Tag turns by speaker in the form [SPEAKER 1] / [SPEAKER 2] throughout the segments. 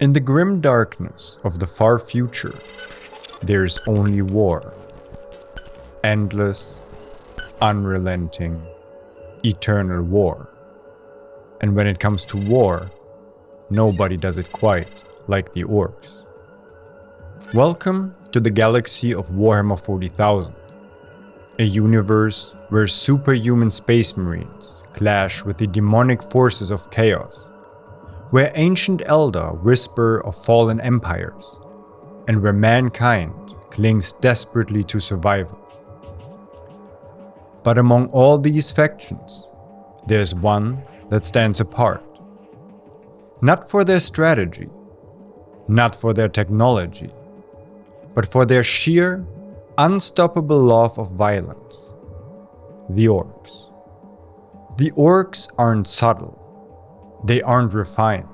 [SPEAKER 1] In the grim darkness of the far future, there is only war. Endless, unrelenting, eternal war. And when it comes to war, nobody does it quite like the Orks. Welcome to the galaxy of Warhammer 40,000, a universe where superhuman space marines clash with the demonic forces of chaos, where ancient Eldar whisper of fallen empires, and where mankind clings desperately to survival. But among all these factions, there's one that stands apart. Not for their strategy, not for their technology, but for their sheer, unstoppable love of violence. The Orks. The Orks aren't subtle. They aren't refined,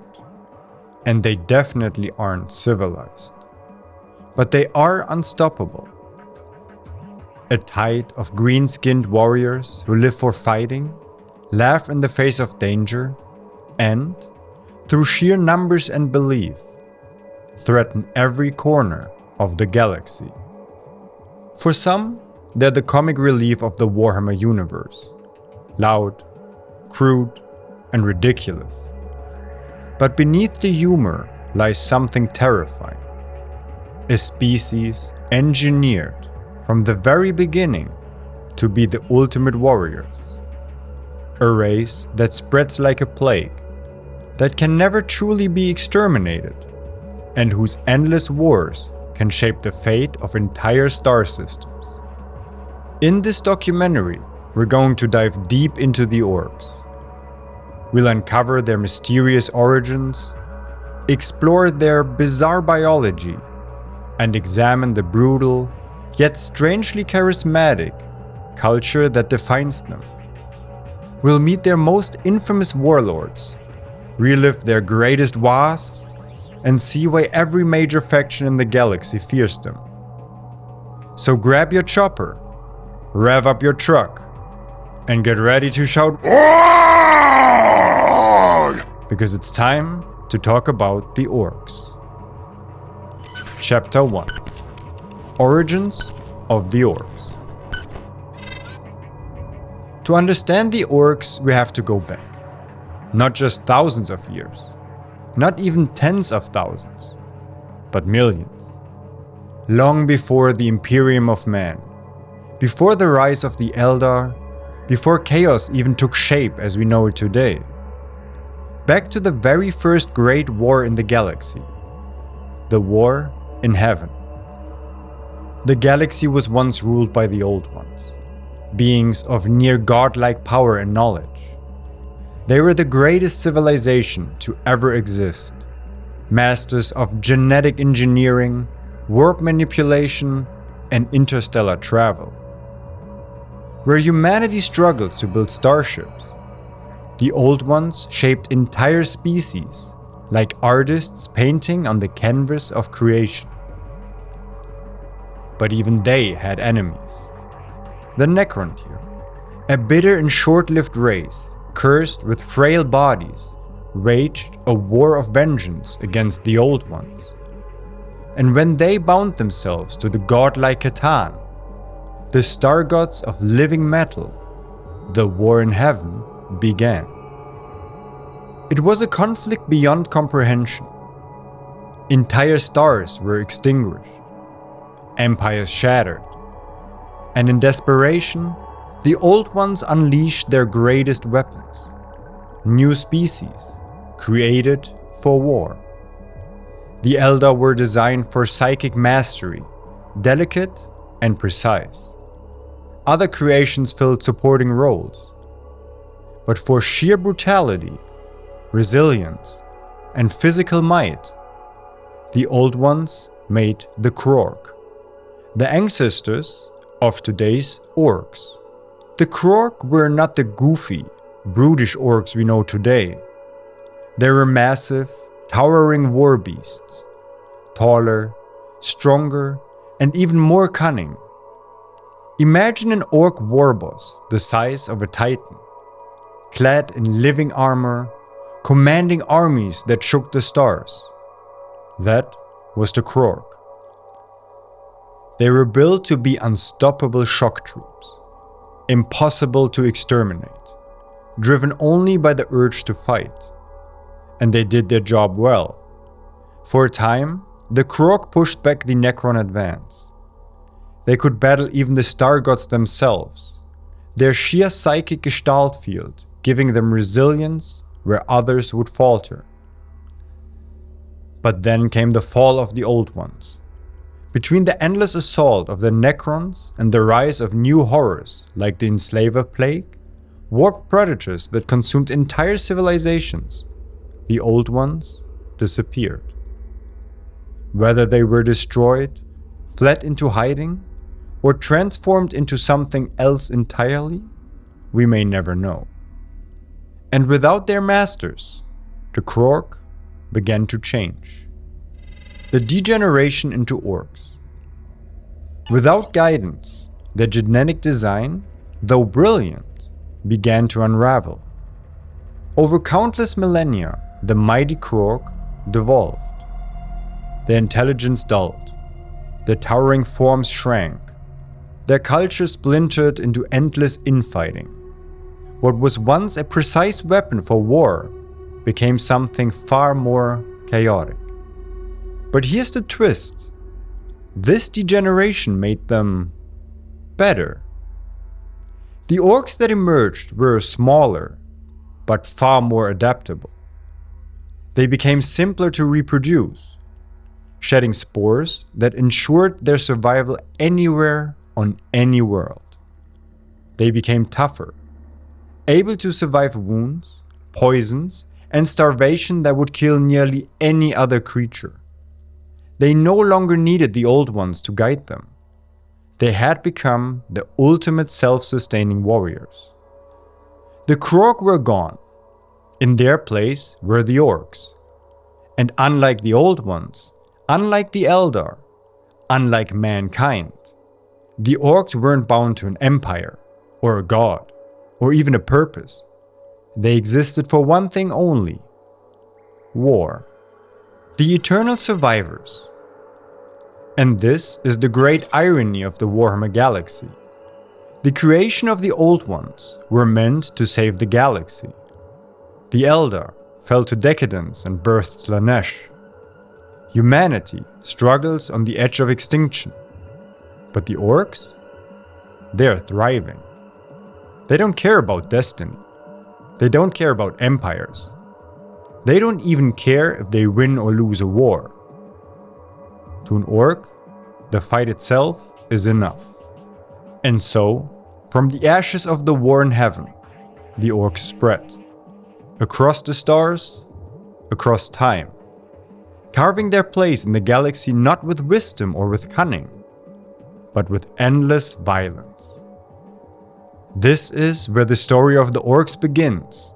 [SPEAKER 1] and they definitely aren't civilized. But they are unstoppable. A tide of green-skinned warriors who live for fighting, laugh in the face of danger, and, through sheer numbers and belief, threaten every corner of the galaxy. For some, they're the comic relief of the Warhammer universe. Loud, crude, and ridiculous. But beneath the humor lies something terrifying. A species engineered from the very beginning to be the ultimate warriors. A race that spreads like a plague, that can never truly be exterminated, and whose endless wars can shape the fate of entire star systems. In this documentary, we're going to dive deep into the Orks. We'll uncover their mysterious origins, explore their bizarre biology, and examine the brutal, yet strangely charismatic, culture that defines them. We'll meet their most infamous warlords, relive their greatest Waaaghs, and see why every major faction in the galaxy fears them. So grab your chopper, rev up your truck, and get ready to shout because it's time to talk about the Orks. Chapter 1: Origins of the Orks. To understand the Orks, we have to go back. Not just thousands of years, not even tens of thousands, but millions. Long before the Imperium of Man, before the rise of the Eldar, before chaos even took shape as we know it today. Back to the very first Great War in the galaxy. The war in heaven. The galaxy was once ruled by the Old Ones, beings of near godlike power and knowledge. They were the greatest civilization to ever exist, masters of genetic engineering, warp manipulation, and interstellar travel. Where humanity struggles to build starships, the Old Ones shaped entire species, like artists painting on the canvas of creation. But even they had enemies. The Necrontyr, a bitter and short-lived race, cursed with frail bodies, waged a war of vengeance against the Old Ones. And when they bound themselves to the godlike Catan, the star gods of living metal, the war in heaven began. It was a conflict beyond comprehension. Entire stars were extinguished, empires shattered, and in desperation, the Old Ones unleashed their greatest weapons, new species, created for war. The Eldar were designed for psychic mastery, delicate and precise. Other creations filled supporting roles. But for sheer brutality, resilience, and physical might, the Old Ones made the Krork, the ancestors of today's Orks. The Krork were not the goofy, brutish Orks we know today. They were massive, towering war beasts, taller, stronger, and even more cunning. Imagine an Ork warboss the size of a titan, clad in living armor, commanding armies that shook the stars. That was the Krork. They were built to be unstoppable shock troops, impossible to exterminate, driven only by the urge to fight. And they did their job well. For a time, the Krork pushed back the Necron advance. They could battle even the Star Gods themselves, their sheer psychic gestalt field giving them resilience where others would falter. But then came the fall of the Old Ones. Between the endless assault of the Necrons and the rise of new horrors like the Enslaver Plague, warped predators that consumed entire civilizations, the Old Ones disappeared. Whether they were destroyed, fled into hiding, or transformed into something else entirely, we may never know. And without their masters, the Krork began to change. The degeneration into orcs. Without guidance, their genetic design, though brilliant, began to unravel. Over countless millennia, the mighty Krork devolved. Their intelligence dulled. Their towering forms shrank. Their culture splintered into endless infighting. What was once a precise weapon for war became something far more chaotic. But here's the twist. This degeneration made them better. The orcs that emerged were smaller, but far more adaptable. They became simpler to reproduce, shedding spores that ensured their survival anywhere on any world. They became tougher, able to survive wounds, poisons, and starvation that would kill nearly any other creature. They no longer needed the Old Ones to guide them. They had become the ultimate self-sustaining warriors. The Krork were gone. In their place were the Orks. And unlike the Old Ones, unlike the Eldar, unlike mankind, the Orks weren't bound to an empire, or a god, or even a purpose. They existed for one thing only: war. The eternal survivors. And this is the great irony of the Warhammer galaxy. The creation of the Old Ones were meant to save the galaxy. The Eldar fell to decadence and birthed Slanesh. Humanity struggles on the edge of extinction. But the Orks? They're thriving. They don't care about destiny. They don't care about empires. They don't even care if they win or lose a war. To an Ork, the fight itself is enough. And so, from the ashes of the war in heaven, the Orks spread. Across the stars, across time, carving their place in the galaxy not with wisdom or with cunning, but with endless violence. This is where the story of the Orks begins,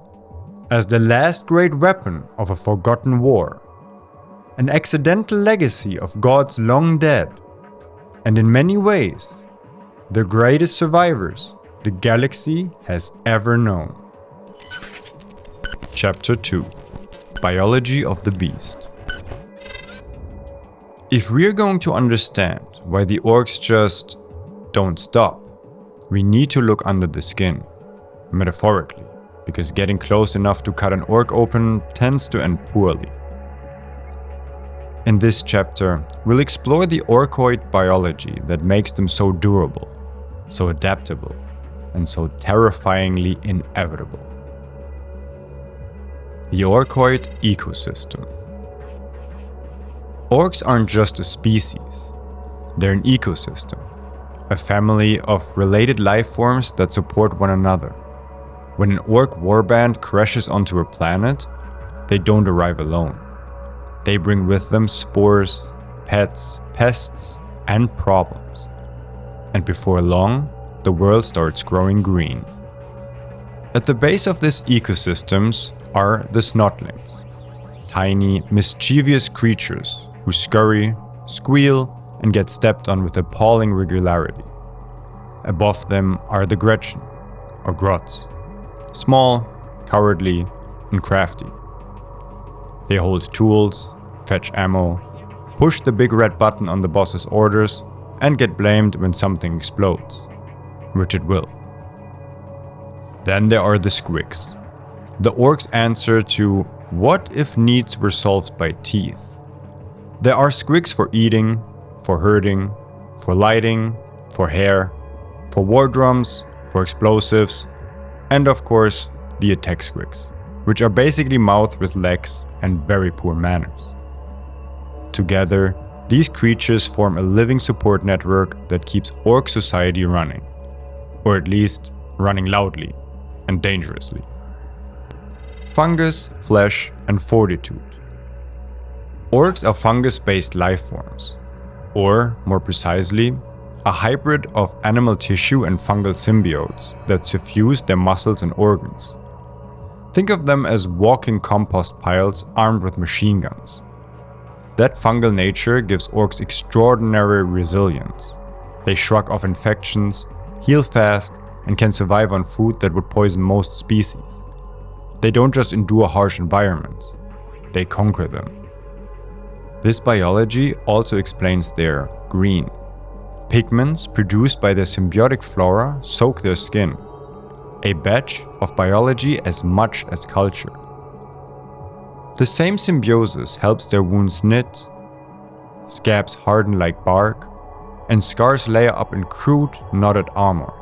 [SPEAKER 1] as the last great weapon of a forgotten war, an accidental legacy of gods long dead, and in many ways, the greatest survivors the galaxy has ever known. Chapter 2: Biology of the Beast. If we're going to understand why the Orks just don't stop, we need to look under the skin, metaphorically, because getting close enough to cut an Ork open tends to end poorly. In this chapter, we'll explore the Orkoid biology that makes them so durable, so adaptable, and so terrifyingly inevitable. The Orkoid ecosystem. Orks aren't just a species, they're an ecosystem, a family of related life forms that support one another. When an Ork warband crashes onto a planet, they don't arrive alone. They bring with them spores, pets, pests, and problems. And before long, the world starts growing green. At the base of these ecosystems are the Snotlings, tiny, mischievous creatures who scurry, squeal, and get stepped on with appalling regularity. Above them are the Gretchen, or Grots, small, cowardly, and crafty. They hold tools, fetch ammo, push the big red button on the boss's orders, and get blamed when something explodes, which it will. Then there are the squigs. The orcs' answer to what if needs were solved by teeth. There are squigs for eating, for herding, for lighting, for hair, for war drums, for explosives, and of course the attack squigs, which are basically mouths with legs and very poor manners. Together, these creatures form a living support network that keeps Ork Society running, or at least running loudly and dangerously. Fungus, flesh, and fortitude. Orcs are fungus-based life forms, or more precisely, a hybrid of animal tissue and fungal symbiotes that suffuse their muscles and organs. Think of them as walking compost piles armed with machine guns. That fungal nature gives orcs extraordinary resilience. They shrug off infections, heal fast, and can survive on food that would poison most species. They don't just endure harsh environments, they conquer them. This biology also explains their green. Pigments produced by their symbiotic flora soak their skin, a badge of biology as much as culture. The same symbiosis helps their wounds knit, scabs harden like bark, and scars layer up in crude, knotted armor.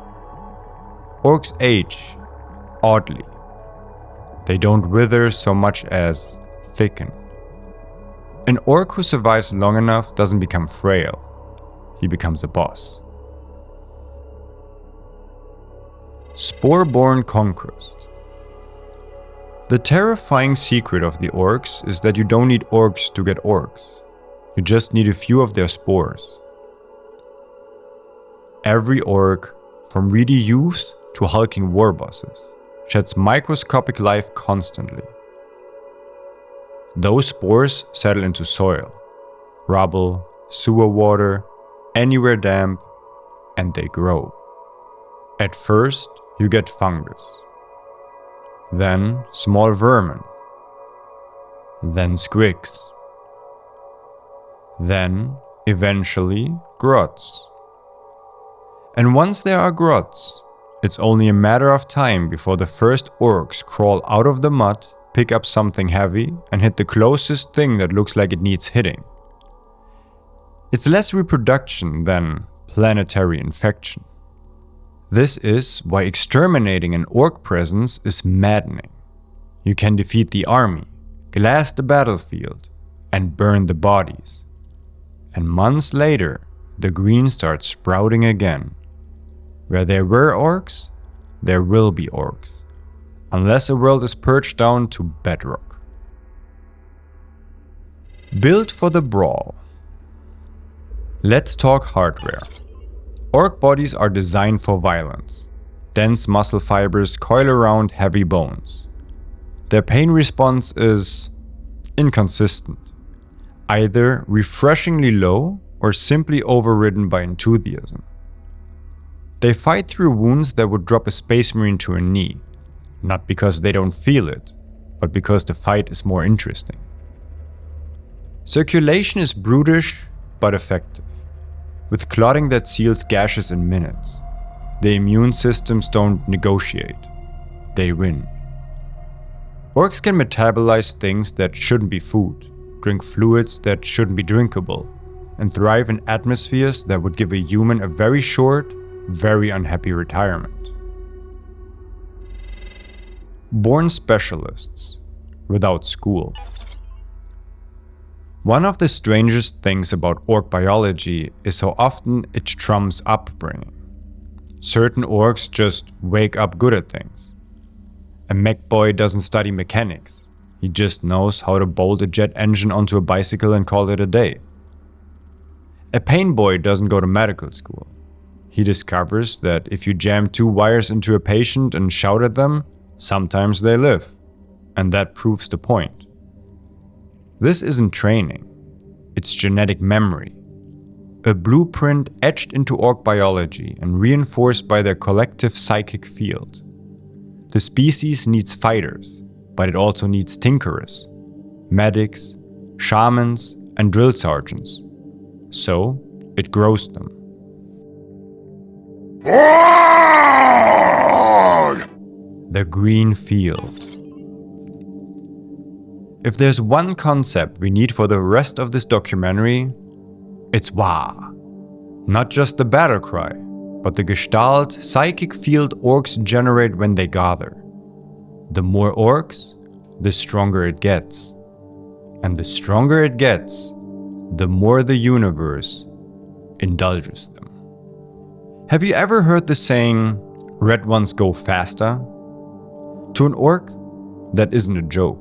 [SPEAKER 1] Orcs age, oddly. They don't wither so much as thicken. An orc who survives long enough doesn't become frail. He becomes a boss. Spore-borne conquest. The terrifying secret of the orcs is that you don't need orcs to get orcs. You just need a few of their spores. Every orc, from reedy youths to hulking war bosses, sheds microscopic life constantly. Those spores settle into soil, rubble, sewer water, anywhere damp, and they grow. At first, you get fungus, then small vermin, then squigs, then eventually grots. And once there are grots, it's only a matter of time before the first orcs crawl out of the mud, pick up something heavy, and hit the closest thing that looks like it needs hitting. It's less reproduction than planetary infection. This is why exterminating an orc presence is maddening. You can defeat the army, glass the battlefield, and burn the bodies. And months later, the green starts sprouting again. Where there were orcs, there will be orcs, unless a world is purged down to bedrock. Built for the brawl. Let's talk hardware. Orc bodies are designed for violence. Dense muscle fibers coil around heavy bones. Their pain response is inconsistent, either refreshingly low or simply overridden by enthusiasm. They fight through wounds that would drop a space marine to a knee, not because they don't feel it, but because the fight is more interesting. Circulation is brutish but effective, with clotting that seals gashes in minutes. The immune systems don't negotiate, they win. Orcs can metabolize things that shouldn't be food, drink fluids that shouldn't be drinkable, and thrive in atmospheres that would give a human a very short, very unhappy retirement. Born specialists, without school. One of the strangest things about orc biology is how often it trumps upbringing. Certain orcs just wake up good at things. A mech boy doesn't study mechanics. He just knows how to bolt a jet engine onto a bicycle and call it a day. A pain boy doesn't go to medical school. He discovers that if you jam 2 wires into a patient and shout at them, sometimes they live. And that proves the point. This isn't training, it's genetic memory. A blueprint etched into orc biology and reinforced by their collective psychic field. The species needs fighters, but it also needs tinkerers, medics, shamans, and drill sergeants. So it grows them. The green field. If there's one concept we need for the rest of this documentary, it's Waaagh. Not just the battle cry, but the gestalt, psychic field orcs generate when they gather. The more orcs, the stronger it gets. And the stronger it gets, the more the universe indulges them. Have you ever heard the saying, red ones go faster? To an orc, that isn't a joke.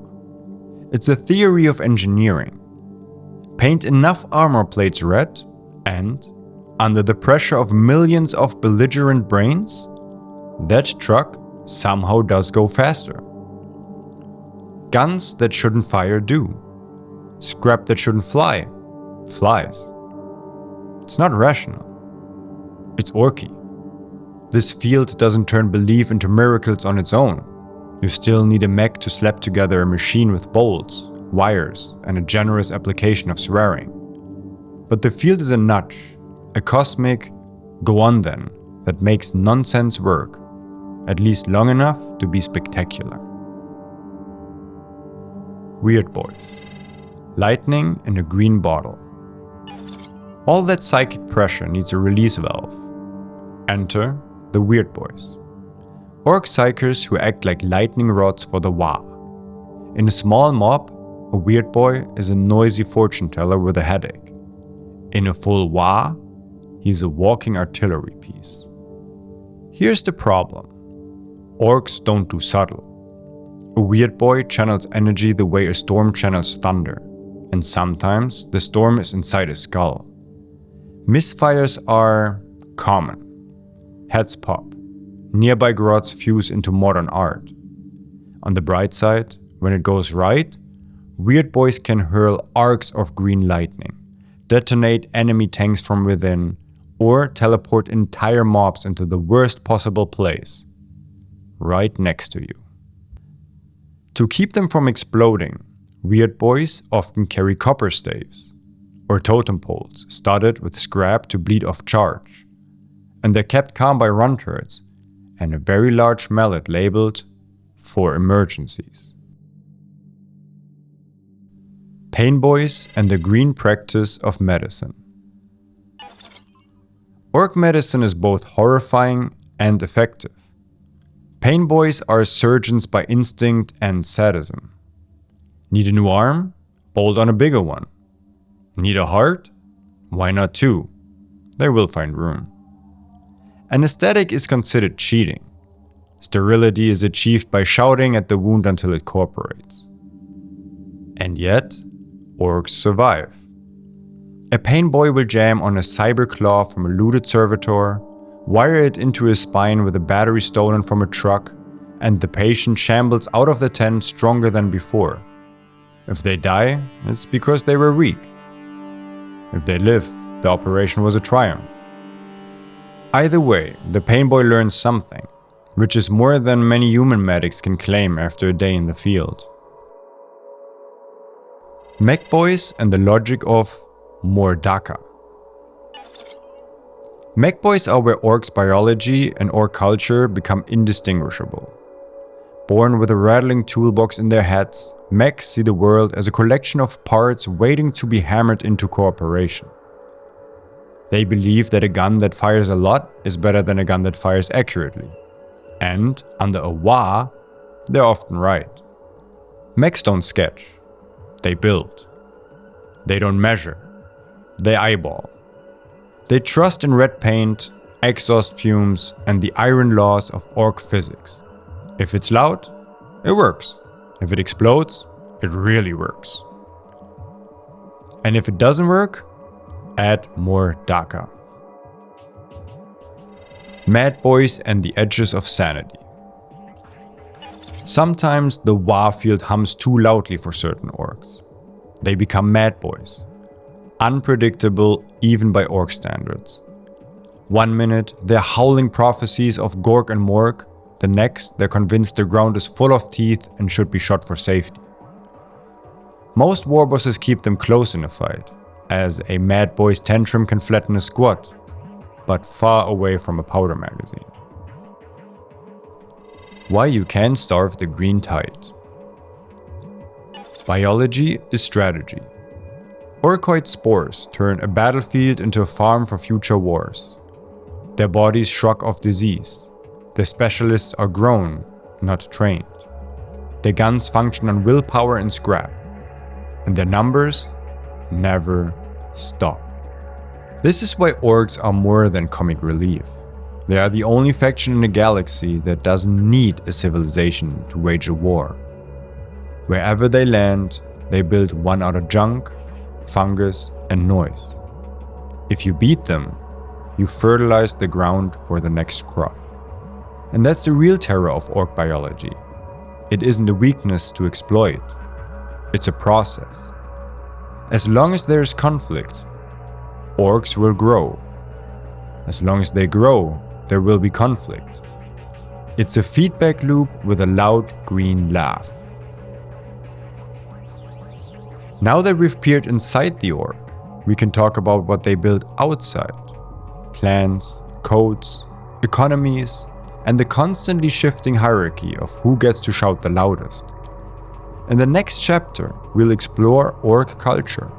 [SPEAKER 1] It's a theory of engineering. Paint enough armor plates red, and, under the pressure of millions of belligerent brains, that truck somehow does go faster. Guns that shouldn't fire do. Scrap that shouldn't fly flies. It's not rational. It's orky. This field doesn't turn belief into miracles on its own. You still need a mech to slap together a machine with bolts, wires, and a generous application of swearing. But the field is a nudge, a cosmic go on then that makes nonsense work, at least long enough to be spectacular. Weird boys. Lightning in a green bottle. All that psychic pressure needs a release valve. Enter the weird boys. Orc psychers who act like lightning rods for the Waaagh. In a small mob, a weird boy is a noisy fortune teller with a headache. In a full Waaagh, he's a walking artillery piece. Here's the problem. Orcs don't do subtle. A weird boy channels energy the way a storm channels thunder, and sometimes the storm is inside his skull. Misfires are common. Heads pop. Nearby grots fuse into modern art. On the bright side, when it goes right, weird boys can hurl arcs of green lightning, detonate enemy tanks from within, or teleport entire mobs into the worst possible place, right next to you. To keep them from exploding, weird boys often carry copper staves, or totem poles studded with scrap to bleed off charge, and they're kept calm by run turrets and a very large mallet labeled for emergencies. Pain boys and the green practice of medicine. Orc medicine is both horrifying and effective. Pain boys are surgeons by instinct and sadism. Need a new arm? Bolt on a bigger one. Need a heart? Why not two? They will find room. Anesthetic is considered cheating. Sterility is achieved by shouting at the wound until it cooperates. And yet, orcs survive. A pain boy will jam on a cyber claw from a looted servitor, wire it into his spine with a battery stolen from a truck, and the patient shambles out of the tent stronger than before. If they die, it's because they were weak. If they live, the operation was a triumph. Either way, the pain boy learns something, which is more than many human medics can claim after a day in the field. Mech boys and the logic of Mordaka. Mech boys are where orcs biology and orc culture become indistinguishable. Born with a rattling toolbox in their heads, mechs see the world as a collection of parts waiting to be hammered into cooperation. They believe that a gun that fires a lot is better than a gun that fires accurately. And, under a Waaagh, they're often right. Mechs don't sketch. They build. They don't measure. They eyeball. They trust in red paint, exhaust fumes, and the iron laws of orc physics. If it's loud, it works. If it explodes, it really works. And if it doesn't work, add more Daka. Mad boys and the edges of sanity. Sometimes the Waaagh field hums too loudly for certain orcs. They become mad boys. Unpredictable even by orc standards. One minute they're howling prophecies of Gork and Mork, the next they're convinced the ground is full of teeth and should be shot for safety. Most war bosses keep them close in a fight, as a mad boy's tantrum can flatten a squad, but far away from a powder magazine. Why you can't starve the green tide. Biology is strategy. Orkoid spores turn a battlefield into a farm for future wars. Their bodies shrug off disease. Their specialists are grown, not trained. Their guns function on willpower and scrap. And their numbers never stop. This is why orcs are more than comic relief. They are the only faction in the galaxy that doesn't need a civilization to wage a war. Wherever they land, they build one out of junk, fungus, and noise. If you beat them, you fertilize the ground for the next crop. And that's the real terror of orc biology. It isn't a weakness to exploit. It's a process. As long as there is conflict, orcs will grow. As long as they grow, there will be conflict. It's a feedback loop with a loud green laugh. Now that we've peered inside the orc, we can talk about what they build outside. Clans, codes, economies, and the constantly shifting hierarchy of who gets to shout the loudest. In the next chapter, we'll explore orc culture,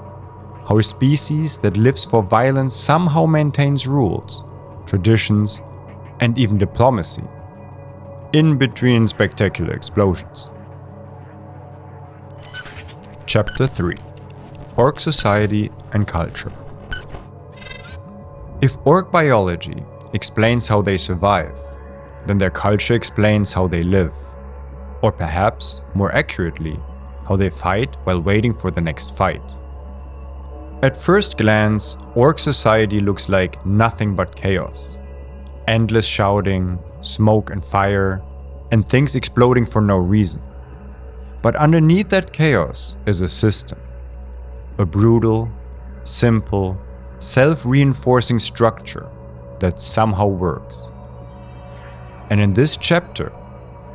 [SPEAKER 1] how a species that lives for violence somehow maintains rules, traditions, and even diplomacy, in between spectacular explosions. Chapter 3: Ork Society and Culture. If orc biology explains how they survive, then their culture explains how they live. Or perhaps, more accurately, how they fight while waiting for the next fight. At first glance, Ork Society looks like nothing but chaos. Endless shouting, smoke and fire, and things exploding for no reason. But underneath that chaos is a system. A brutal, simple, self-reinforcing structure that somehow works. And in this chapter,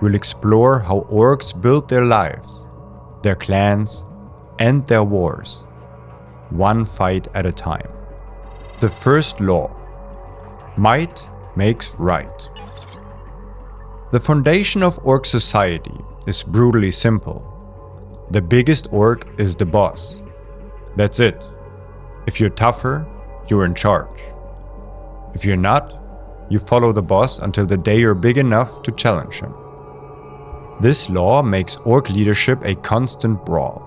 [SPEAKER 1] we'll explore how orcs build their lives, their clans, and their wars, one fight at a time. The first law: might makes right. The foundation of Ork Society is brutally simple. The biggest orc is the boss. That's it. If you're tougher, you're in charge. If you're not, you follow the boss until the day you're big enough to challenge him. This law makes orc leadership a constant brawl.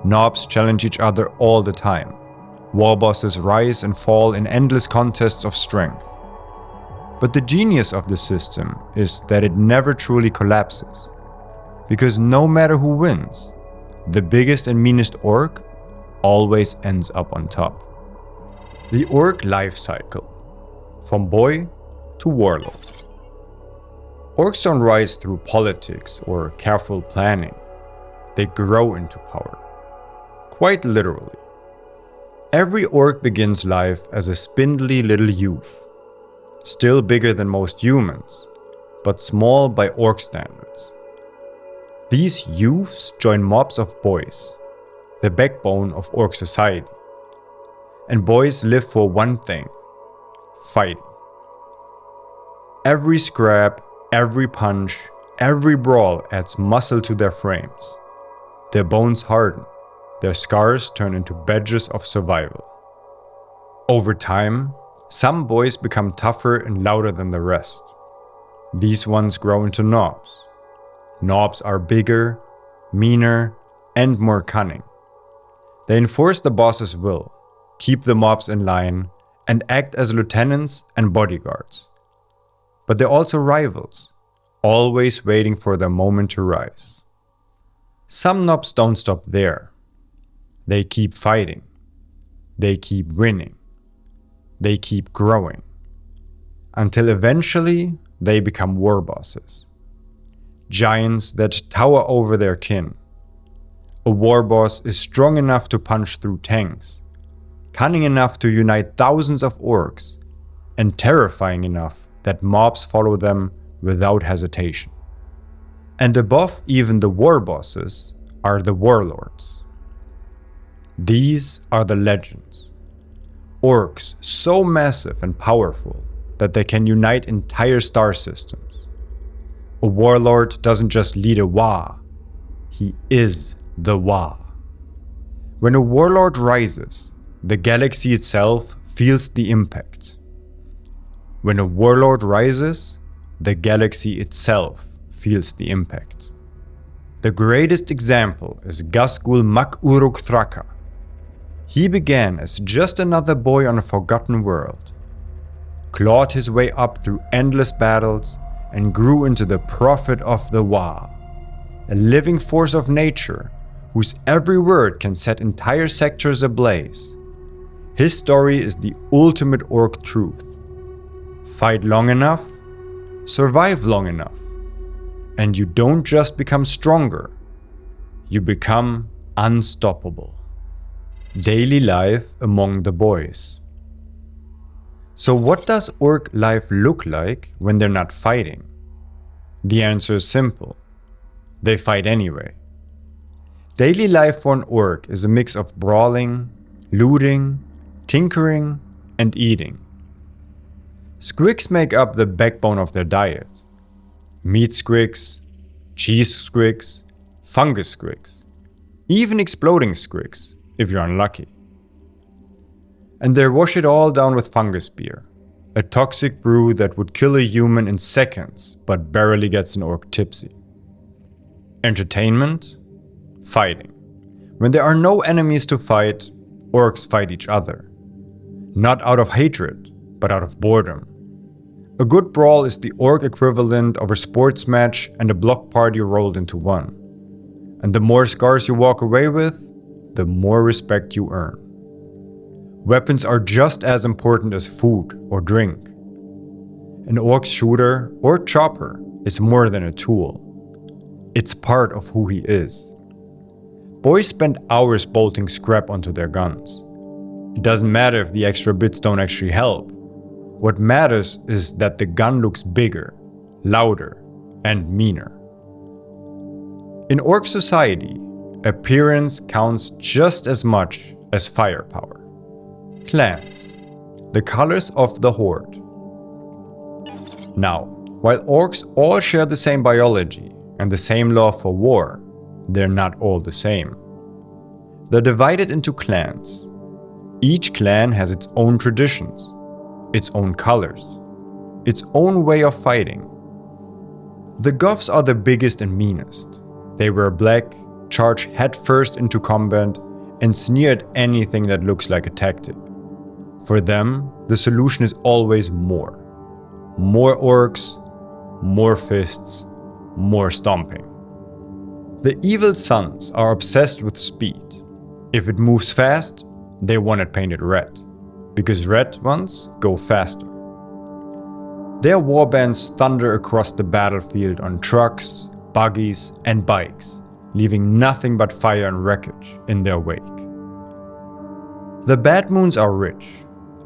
[SPEAKER 1] Knobs challenge each other all the time. War bosses rise and fall in endless contests of strength. But the genius of the system is that it never truly collapses. Because no matter who wins, the biggest and meanest orc always ends up on top. The orc life cycle. From boy to warlord. Orcs don't rise through politics or careful planning. They grow into power. Quite literally. Every orc begins life as a spindly little youth. Still bigger than most humans, but small by orc standards. These youths join mobs of boys, the backbone of Ork Society. And boys live for one thing: fighting. Every scrap, every punch, every brawl adds muscle to their frames. Their bones harden, their scars turn into badges of survival. Over time, some boys become tougher and louder than the rest. These ones grow into knobs. Knobs are bigger, meaner, and more cunning. They enforce the boss's will, keep the mobs in line, and act as lieutenants and bodyguards. But they're also rivals, always waiting for their moment to rise. Some knobs don't stop there. They keep fighting. They keep winning. They keep growing. Until eventually they become war bosses. Giants that tower over their kin. A war boss is strong enough to punch through tanks, cunning enough to unite thousands of orcs, and terrifying enough that mobs follow them without hesitation. And above even the war bosses are the warlords. These are the legends. Orks so massive and powerful that they can unite entire star systems. A warlord doesn't just lead a Waaagh, he is the Waaagh. When a warlord rises, the galaxy itself feels the impact. When a warlord rises, the galaxy itself feels the impact. The greatest example is Ghazghkull Thraka. He began as just another boy on a forgotten world, clawed his way up through endless battles, and grew into the prophet of the Waaagh, a living force of nature whose every word can set entire sectors ablaze. His story is the ultimate Ork truth. Fight long enough, survive long enough, and you don't just become stronger, you become unstoppable. Daily life among the boys. So what does Ork life look like when they're not fighting? The answer is simple. They fight anyway. Daily life for an Ork is a mix of brawling, looting, tinkering, and eating. Squigs make up the backbone of their diet. Meat squigs, cheese squigs, fungus squigs, even exploding squigs, if you're unlucky. And they wash it all down with fungus beer, a toxic brew that would kill a human in seconds but barely gets an Ork tipsy. Entertainment? Fighting. When there are no enemies to fight, Orks fight each other. Not out of hatred, but out of boredom. A good brawl is the Ork equivalent of a sports match and a block party rolled into one. And the more scars you walk away with, the more respect you earn. Weapons are just as important as food or drink. An Ork shooter or chopper is more than a tool. It's part of who he is. Boys spend hours bolting scrap onto their guns. It doesn't matter if the extra bits don't actually help. What matters is that the gun looks bigger, louder, and meaner. In Ork society, appearance counts just as much as firepower. Clans, the colors of the horde. Now, while Orks all share the same biology and the same love for war, they're not all the same. They're divided into clans. Each clan has its own traditions, its own colors, its own way of fighting. The Goths are the biggest and meanest. They wear black, charge headfirst into combat, and sneer at anything that looks like a tactic. For them, the solution is always more. More Orks, more fists, more stomping. The evil sons are obsessed with speed. If it moves fast, they want it painted red, because red ones go faster. Their warbands thunder across the battlefield on trucks, buggies, and bikes, leaving nothing but fire and wreckage in their wake. The Bad Moons are rich.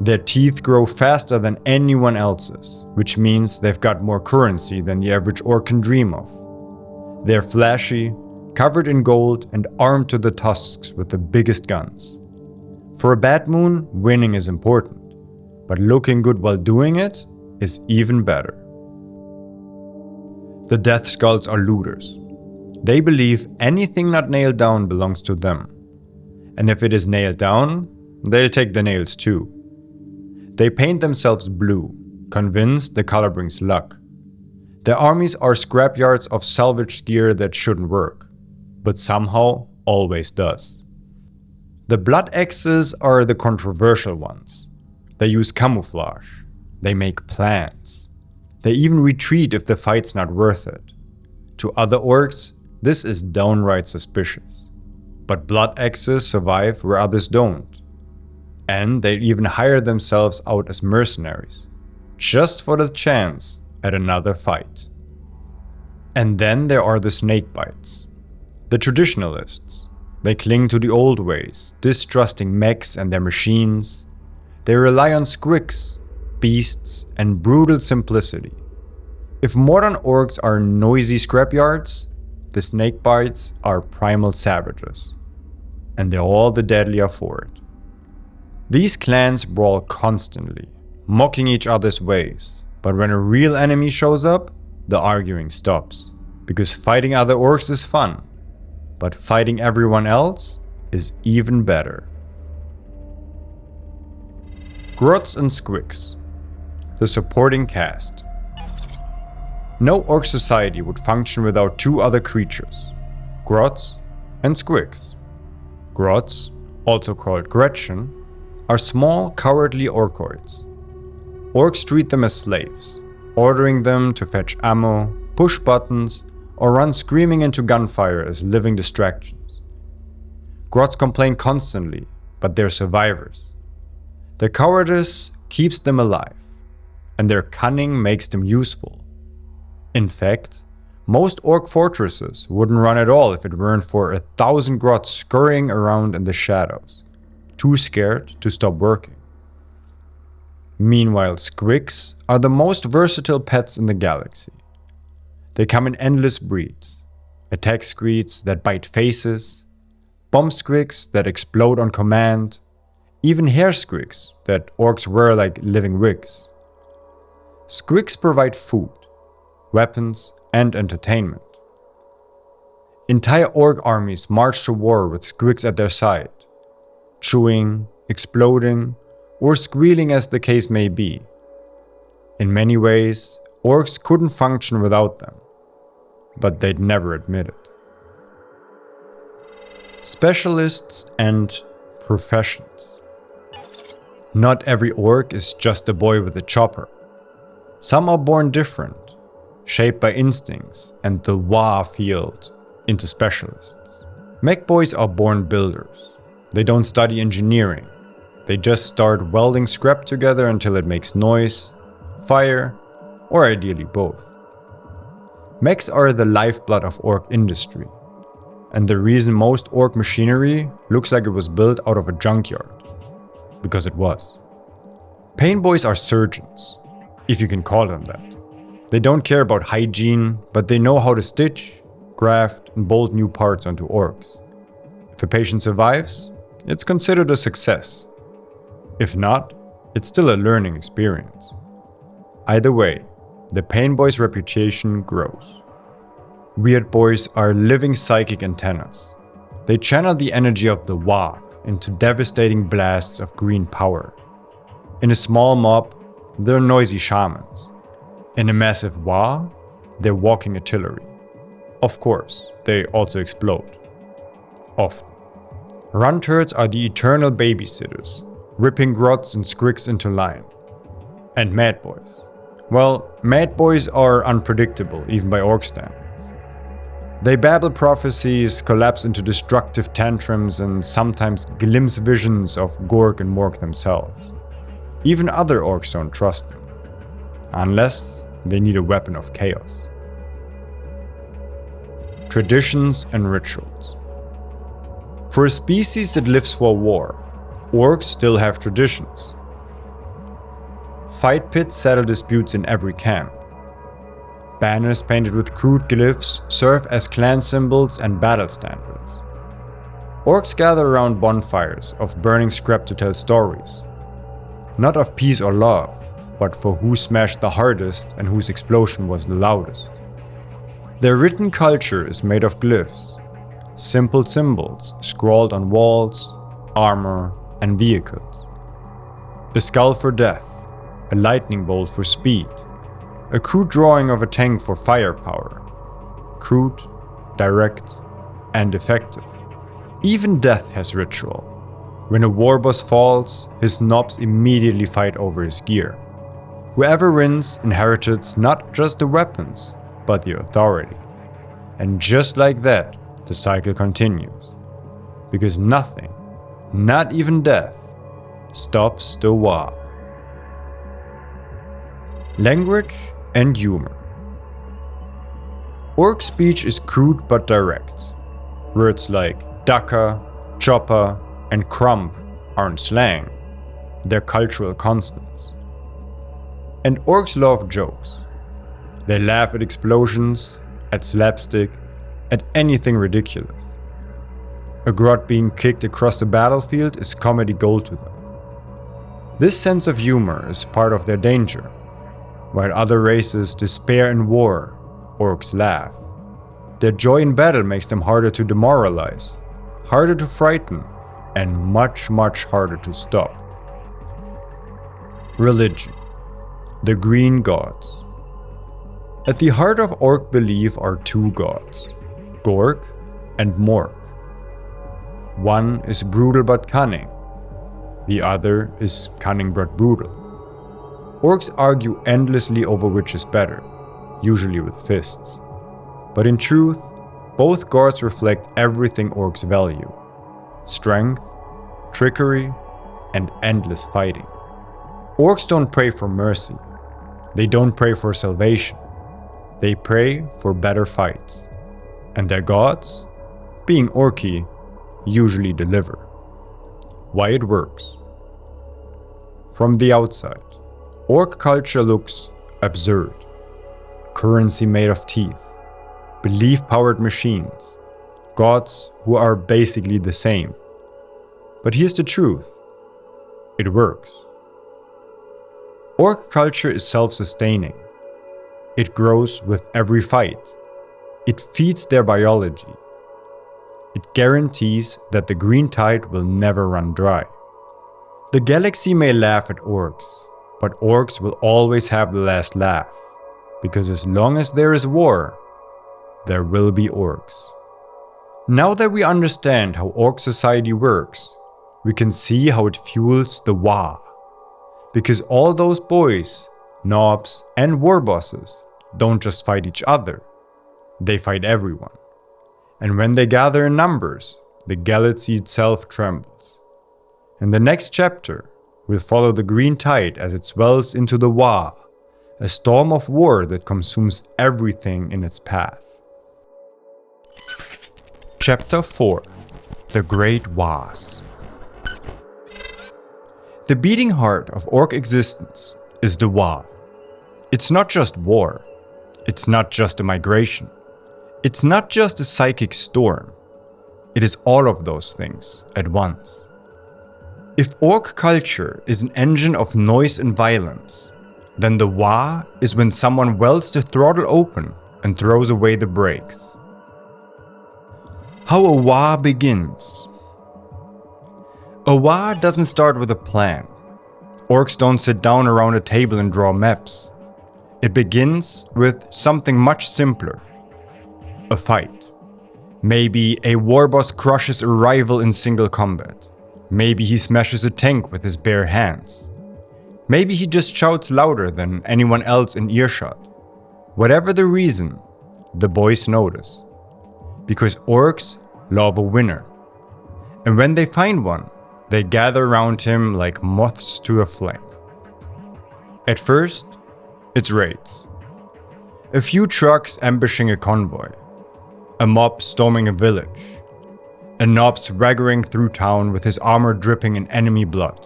[SPEAKER 1] Their teeth grow faster than anyone else's, which means they've got more currency than the average Ork can dream of. They're flashy, covered in gold, and armed to the tusks with the biggest guns. For a Bad Moon, winning is important, but looking good while doing it is even better. The Death Skulls are looters. They believe anything not nailed down belongs to them. And if it is nailed down, they'll take the nails too. They paint themselves blue, convinced the color brings luck. Their armies are scrapyards of salvaged gear that shouldn't work, but somehow always does. The Blood Axes are the controversial ones. They use camouflage. They make plans. They even retreat if the fight's not worth it. To other Orks, this is downright suspicious. But Blood Axes survive where others don't. And they even hire themselves out as mercenaries, just for the chance at another fight. And then there are the Snakebites, the traditionalists. They cling to the old ways, distrusting mechs and their machines. They rely on squigs, beasts, and brutal simplicity. If modern Orks are noisy scrapyards, the Snakebites are primal savages. and they're all the deadlier for it. These clans brawl constantly, mocking each other's ways, but when a real enemy shows up, the arguing stops. Because fighting other orcs is fun, but fighting everyone else is even better. Grots and Squigs, the supporting cast. No Ork society would function without two other creatures, Grots and Squigs. Grots, also called Gretchen, are small, cowardly orkoids. Orcs treat them as slaves, ordering them to fetch ammo, push buttons, or run screaming into gunfire as living distractions. Grots complain constantly, but they're survivors. Their cowardice keeps them alive, and their cunning makes them useful. In fact, most orc fortresses wouldn't run at all if it weren't for 1,000 grots scurrying around in the shadows, too scared to stop working. Meanwhile, Squigs are the most versatile pets in the galaxy. They come in endless breeds: attack squids that bite faces, bomb squigs that explode on command, even hair squigs that orcs wear like living wigs. Squigs provide food, weapons, and entertainment. Entire orc armies march to war with squigs at their side, chewing, exploding, or squealing as the case may be. In many ways, orcs couldn't function without them, but they'd never admit it. Specialists and professions. Not every orc is just a boy with a chopper. Some are born different, shaped by instincts and the Waaaghs field into specialists. Mech boys are born builders. They don't study engineering. They just start welding scrap together until it makes noise, fire, or ideally both. Mechs are the lifeblood of orc industry, and the reason most orc machinery looks like it was built out of a junkyard. Because it was. Pain boys are surgeons, if you can call them that. They don't care about hygiene, but they know how to stitch, graft, and bolt new parts onto orcs. If a patient survives, it's considered a success. If not, it's still a learning experience. Either way, the pain boy's reputation grows. Weird boys are living psychic antennas. They channel the energy of the Waaaghs into devastating blasts of green power. In a small mob, they're noisy shamans. In a massive Waaaghs, they're walking artillery. Of course, they also explode. Often. Runturds are the eternal babysitters, ripping grots and squigs into line. And mad boys. Well, mad boys are unpredictable, even by orc standards. They babble prophecies, collapse into destructive tantrums, and sometimes glimpse visions of Gork and Mork themselves. Even other orcs don't trust them. Unless they need a weapon of chaos. Traditions and rituals. For a species that lives for war, orcs still have traditions. Fight pits settle disputes in every camp. Banners painted with crude glyphs serve as clan symbols and battle standards. Orcs gather around bonfires of burning scrap to tell stories. Not of peace or love, but for who smashed the hardest and whose explosion was the loudest. Their written culture is made of glyphs, simple symbols scrawled on walls, armor, and vehicles. A skull for death, a lightning bolt for speed, a crude drawing of a tank for firepower. Crude, direct, and effective. Even death has ritual. When a war boss falls, his nobs immediately fight over his gear. Whoever wins inherits not just the weapons, but the authority. And just like that, the cycle continues. Because nothing, not even death, stops the Waaaghs. Language and humor. Orc speech is crude but direct. Words like ducker, chopper, and crump aren't slang. They're cultural constants. And orcs love jokes. They laugh at explosions, at slapstick, at anything ridiculous. A grot being kicked across the battlefield is comedy gold to them. This sense of humor is part of their danger. While other races despair in war, orcs laugh. Their joy in battle makes them harder to demoralize, harder to frighten, and much, much harder to stop. Religion. The Green Gods. At the heart of orc belief are two gods, Krork and Mork. One is brutal but cunning. The other is cunning but brutal. Orcs argue endlessly over which is better, usually with fists. But in truth, both gods reflect everything orcs value: strength, trickery, and endless fighting. Orcs don't pray for mercy. They don't pray for salvation. They pray for better fights. And their gods, being orky, usually deliver. Why it works. From the outside, orc culture looks absurd. Currency made of teeth, belief-powered machines, gods who are basically the same. But here's the truth. It works. Orc culture is self-sustaining. It grows with every fight. It feeds their biology. It guarantees that the green tide will never run dry. The galaxy may laugh at orcs, but orcs will always have the last laugh, because as long as there is war, there will be orcs. Now that we understand how Ork Society works, we can see how it fuels the Waaaghs. Because all those boys, knobs, and war bosses don't just fight each other, they fight everyone. And when they gather in numbers, the galaxy itself trembles. In the next chapter, we'll follow the green tide as it swells into the Waaaghs, a storm of war that consumes everything in its path. Chapter 4. The Great Waaaghs. The beating heart of orc existence is the Waaaghs. It's not just war. It's not just a migration. It's not just a psychic storm. It is all of those things at once. If orc culture is an engine of noise and violence, then the Waaaghs is when someone welds the throttle open and throws away the brakes. How a Waaaghs begins. A Waaaghs doesn't start with a plan. Orcs don't sit down around a table and draw maps. It begins with something much simpler. A fight. Maybe a war boss crushes a rival in single combat. Maybe he smashes a tank with his bare hands. Maybe he just shouts louder than anyone else in earshot. Whatever the reason, the boys notice. Because orcs love a winner. And when they find one, they gather around him like moths to a flame. At first, it's raids. A few trucks ambushing a convoy. A mob storming a village. A knob swaggering through town with his armor dripping in enemy blood.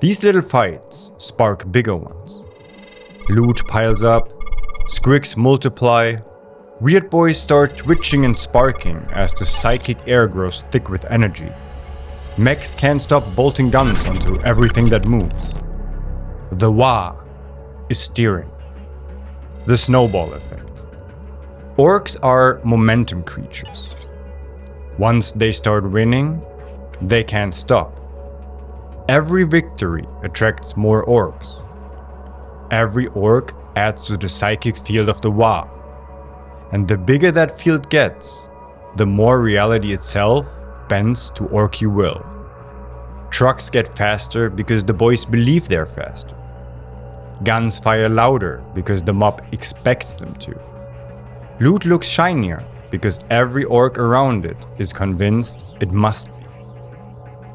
[SPEAKER 1] These little fights spark bigger ones. Loot piles up, squigs multiply, weird boys start twitching and sparking as the psychic air grows thick with energy. Mechs can't stop bolting guns onto everything that moves. The Waaaghs is steering. The snowball effect. Orcs are momentum creatures. Once they start winning, they can't stop. Every victory attracts more orcs. Every orc adds to the psychic field of the Waaaghs. And the bigger that field gets, the more reality itself bends to orky will. Trucks get faster because the boys believe they're faster. Guns fire louder because the mob expects them to. Loot looks shinier because every orc around it is convinced it must be.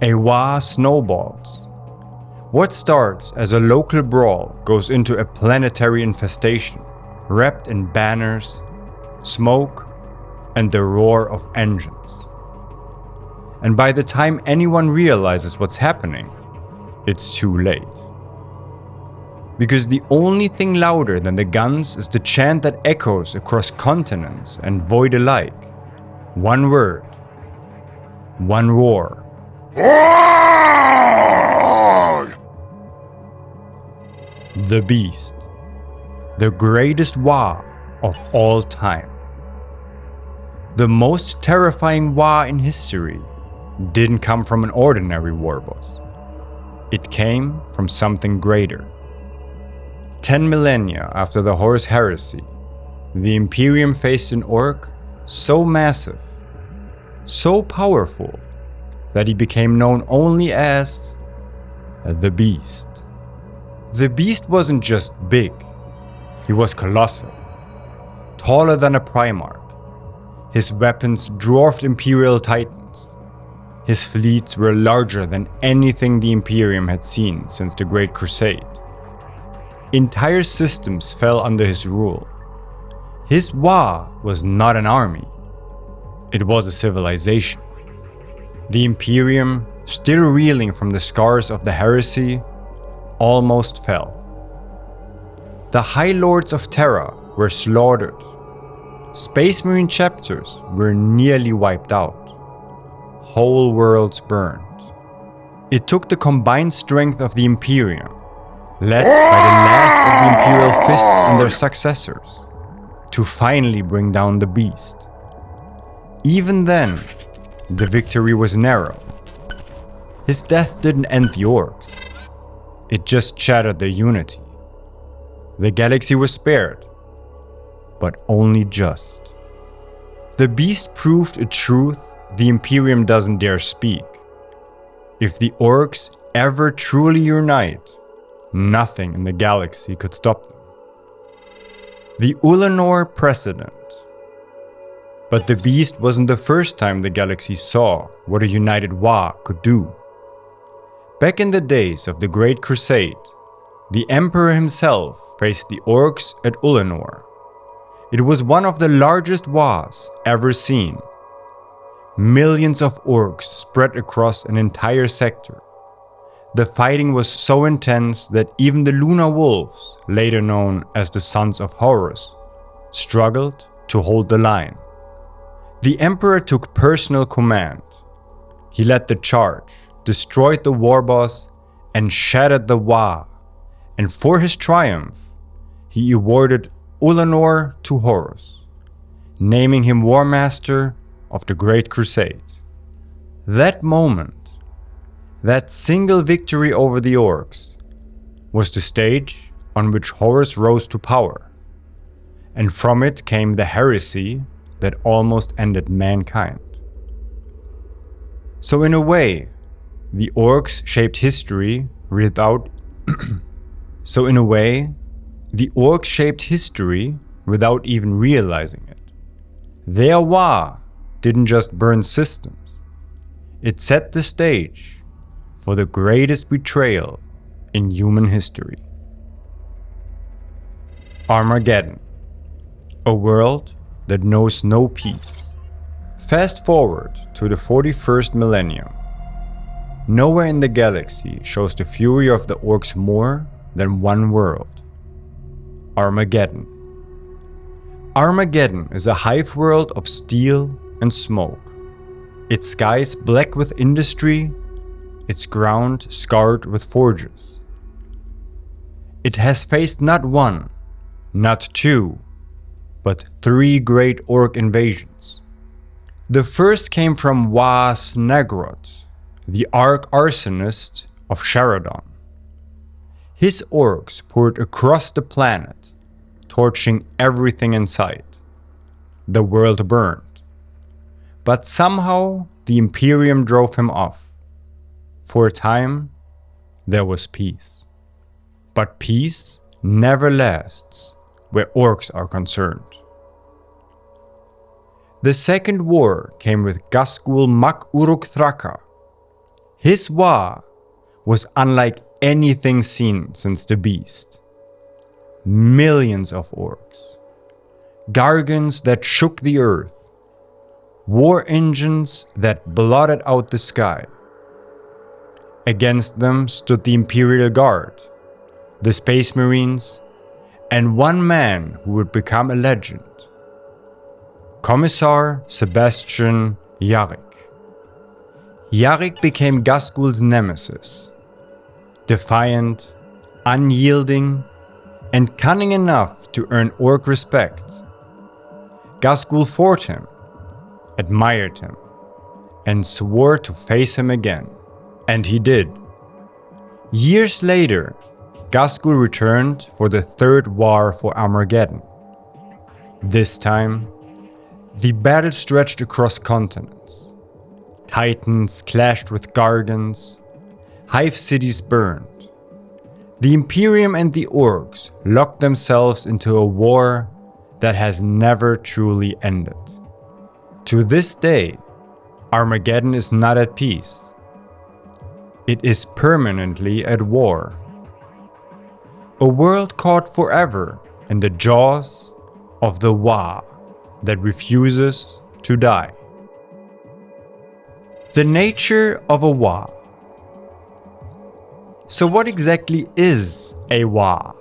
[SPEAKER 1] A Waaaghs snowballs. What starts as a local brawl goes into a planetary infestation, wrapped in banners, smoke, and the roar of engines. And by the time anyone realizes what's happening, it's too late. Because the only thing louder than the guns is the chant that echoes across continents and void alike. One word. one roar. The beast. The greatest Waaagh of all time. The most terrifying Waaagh in history didn't come from an ordinary warboss. It came from something greater. 10 millennia after the Horus heresy, the Imperium faced an Ork so massive, so powerful, that he became known only as the Beast. The Beast wasn't just big, he was colossal, taller than a Primarch. His weapons dwarfed Imperial Titans. His fleets were larger than anything the Imperium had seen since the Great Crusade. Entire systems fell under his rule. His Waaagh was not an army, it was a civilization. The Imperium, still reeling from the scars of the heresy, almost fell. The High Lords of Terra were slaughtered. Space Marine chapters were nearly wiped out. Whole worlds burned. It took the combined strength of the Imperium, led by the last of the Imperial Fists and their successors, to finally bring down the Beast. Even then, the victory was narrow. His death didn't end the Orks. It just shattered their unity. The galaxy was spared, but only just. The Beast proved a truth the Imperium doesn't dare speak. If the Orks ever truly unite, nothing in the galaxy could stop them. The Ulanor precedent. But the Beast wasn't the first time the galaxy saw what a united Waaagh could do. Back in the days of the Great Crusade, the Emperor himself faced the Orks at Ulanor. It was one of the largest Waaghs ever seen. Millions of Orks spread across an entire sector. The fighting was so intense that even the Lunar Wolves, later known as the Sons of Horus, struggled to hold the line. The Emperor took personal command. He led the charge, destroyed the warboss, and shattered the Waaagh. And for his triumph, he awarded Ulanor to Horus, naming him War Master of the Great Crusade. That moment, that single victory over the Orks, was the stage on which Horus rose to power, and from it came the heresy that almost ended mankind. So in a way, the Orks shaped history without even realizing it. Their Waaagh didn't just burn systems, it set the stage for the greatest betrayal in human history. Armageddon, a world that knows no peace. Fast forward to the 41st millennium. Nowhere in the galaxy shows the fury of the Orks more than one world: Armageddon. Armageddon is a hive world of steel and smoke. Its skies black with industry, its ground scarred with forges. It has faced not one, not two, but 3 great Ork invasions. The first came from Waaagh Snagrot, the Ark Arsonist of Sharadon. His Orks poured across the planet, torching everything in sight. The world burned. But somehow the Imperium drove him off. For a time, there was peace. But peace never lasts where Orks are concerned. The second war came with Ghazghkull Thraka. His Waaagh was unlike anything seen since the Beast. Millions of Orks. Gargants that shook the earth. War engines that blotted out the sky. Against them stood the Imperial Guard, the Space Marines, and one man who would become a legend: Commissar Sebastian Yarrick. Yarrick became Ghazghkull's nemesis. Defiant, unyielding, and cunning enough to earn Ork respect. Ghazghkull fought him, admired him, and swore to face him again. And he did. Years later, Ghazghkull returned for the third war for Armageddon. This time, the battle stretched across continents. Titans clashed with Gargants, hive cities burned. The Imperium and the Orks locked themselves into a war that has never truly ended. To this day, Armageddon is not at peace. It is permanently at war. A world caught forever in the jaws of the Waaaghs that refuses to die. The nature of a Waaaghs. So what exactly is a Waaaghs?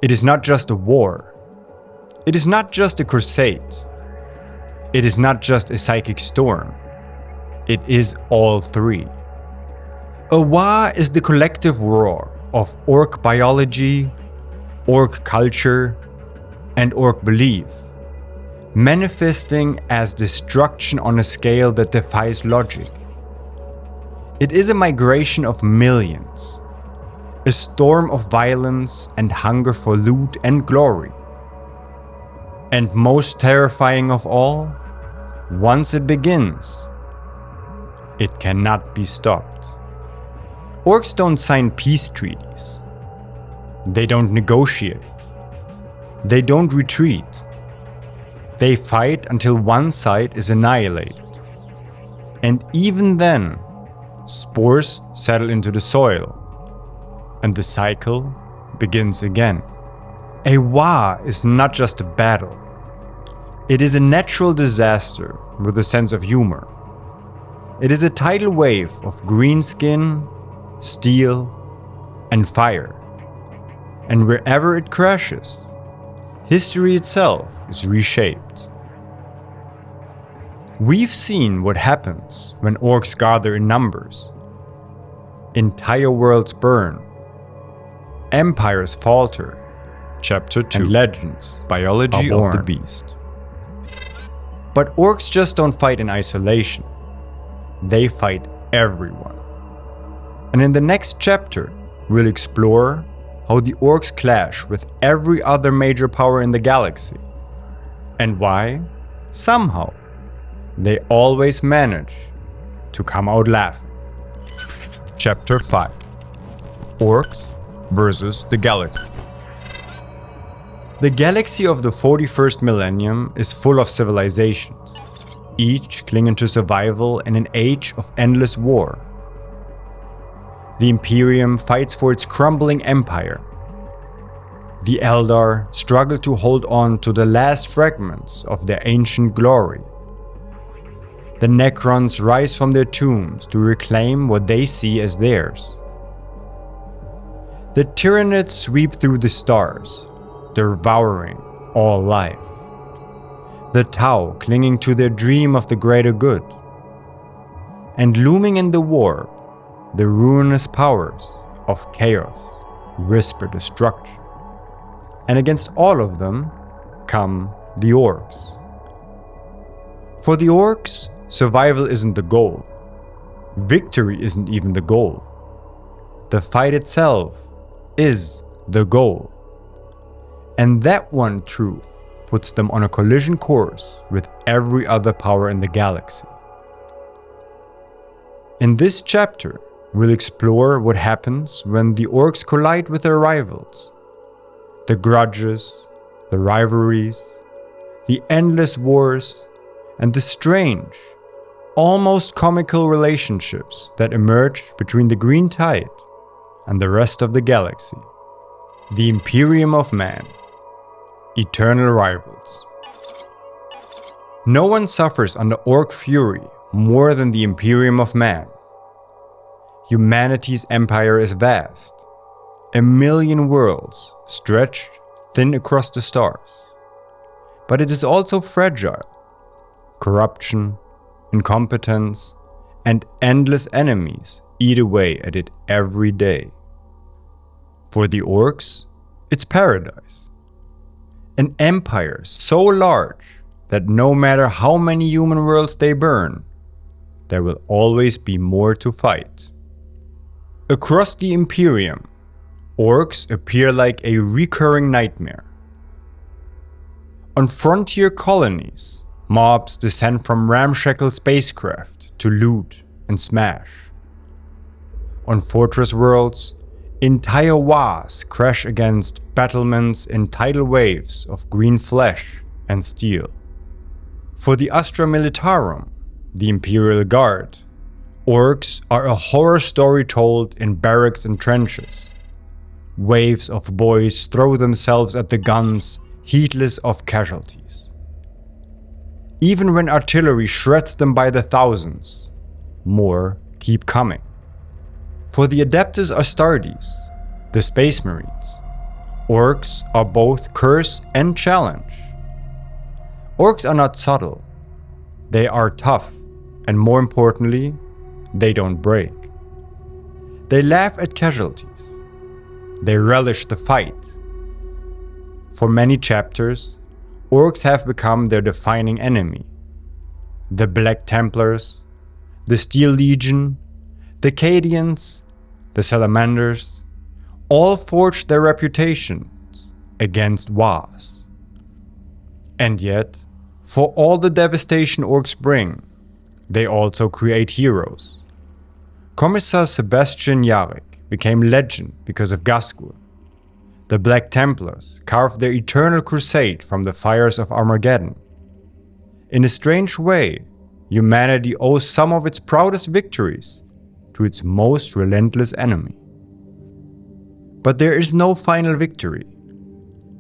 [SPEAKER 1] It is not just a war. It is not just a crusade. It is not just a psychic storm. It is all three. A Waaaghs is the collective roar of Ork biology, Ork culture, and Ork belief, manifesting as destruction on a scale that defies logic. It is a migration of millions, a storm of violence and hunger for loot and glory. And most terrifying of all, once it begins, it cannot be stopped. Orks don't sign peace treaties. They don't negotiate. They don't retreat. They fight until one side is annihilated. And even then, spores settle into the soil, and the cycle begins again. A Waaaghs is not just a battle. It is a natural disaster with a sense of humor. It is a tidal wave of green skin, steel, and fire. And wherever it crashes, history itself is reshaped. We've seen what happens when Orks gather in numbers. Entire worlds burn. Empires falter. Chapter 2. And legends, biology of the beast. But Orks just don't fight in isolation. They fight everyone. And in the next chapter, we'll explore how the Orks clash with every other major power in the galaxy, and why, somehow, they always manage to come out laughing. Chapter 5. Orks versus the Galaxy. The galaxy of the 41st millennium is full of civilizations, each clinging to survival in an age of endless war. The Imperium fights for its crumbling empire. The Eldar struggle to hold on to the last fragments of their ancient glory. The Necrons rise from their tombs to reclaim what they see as theirs. The Tyranids sweep through the stars, devouring all life. The Tau clinging to their dream of the greater good. And looming in the warp, the ruinous powers of chaos whisper destruction. And against all of them come the Orks. For the Orks, survival isn't the goal. Victory isn't even the goal. The fight itself is the goal. And that one truth puts them on a collision course with every other power in the galaxy. In this chapter, we'll explore what happens when the Orks collide with their rivals. The grudges, the rivalries, the endless wars, and the strange, almost comical relationships that emerge between the Green Tide and the rest of the galaxy. The Imperium of Man. Eternal rivals. No one suffers under Ork fury more than the Imperium of Man. Humanity's empire is vast, 1,000,000 worlds stretched thin across the stars. But it is also fragile. Corruption, incompetence, and endless enemies eat away at it every day. For the orcs, it's paradise. An empire so large that no matter how many human worlds they burn, there will always be more to fight. Across the Imperium, orcs appear like a recurring nightmare. On frontier colonies, mobs descend from ramshackle spacecraft to loot and smash. On fortress worlds, entire Waaaghs crash against battlements in tidal waves of green flesh and steel. For the Astra Militarum, the Imperial Guard, orcs are a horror story told in barracks and trenches. Waves of boys throw themselves at the guns, heedless of casualties. Even when artillery shreds them by the thousands, more keep coming. For the Adeptus Astartes, the Space Marines, orcs are both curse and challenge. Orcs are not subtle. They are tough, and more importantly, they don't break. They laugh at casualties. They relish the fight. For many chapters, orcs have become their defining enemy. The Black Templars, the Steel Legion, the Cadians, the Salamanders, all forged their reputations against Waaaghs. And yet, for all the devastation orcs bring, they also create heroes. Commissar Sebastian Jarek became legend because of Ghazghkull. The Black Templars carved their eternal crusade from the fires of Armageddon. In a strange way, humanity owes some of its proudest victories to its most relentless enemy. But there is no final victory.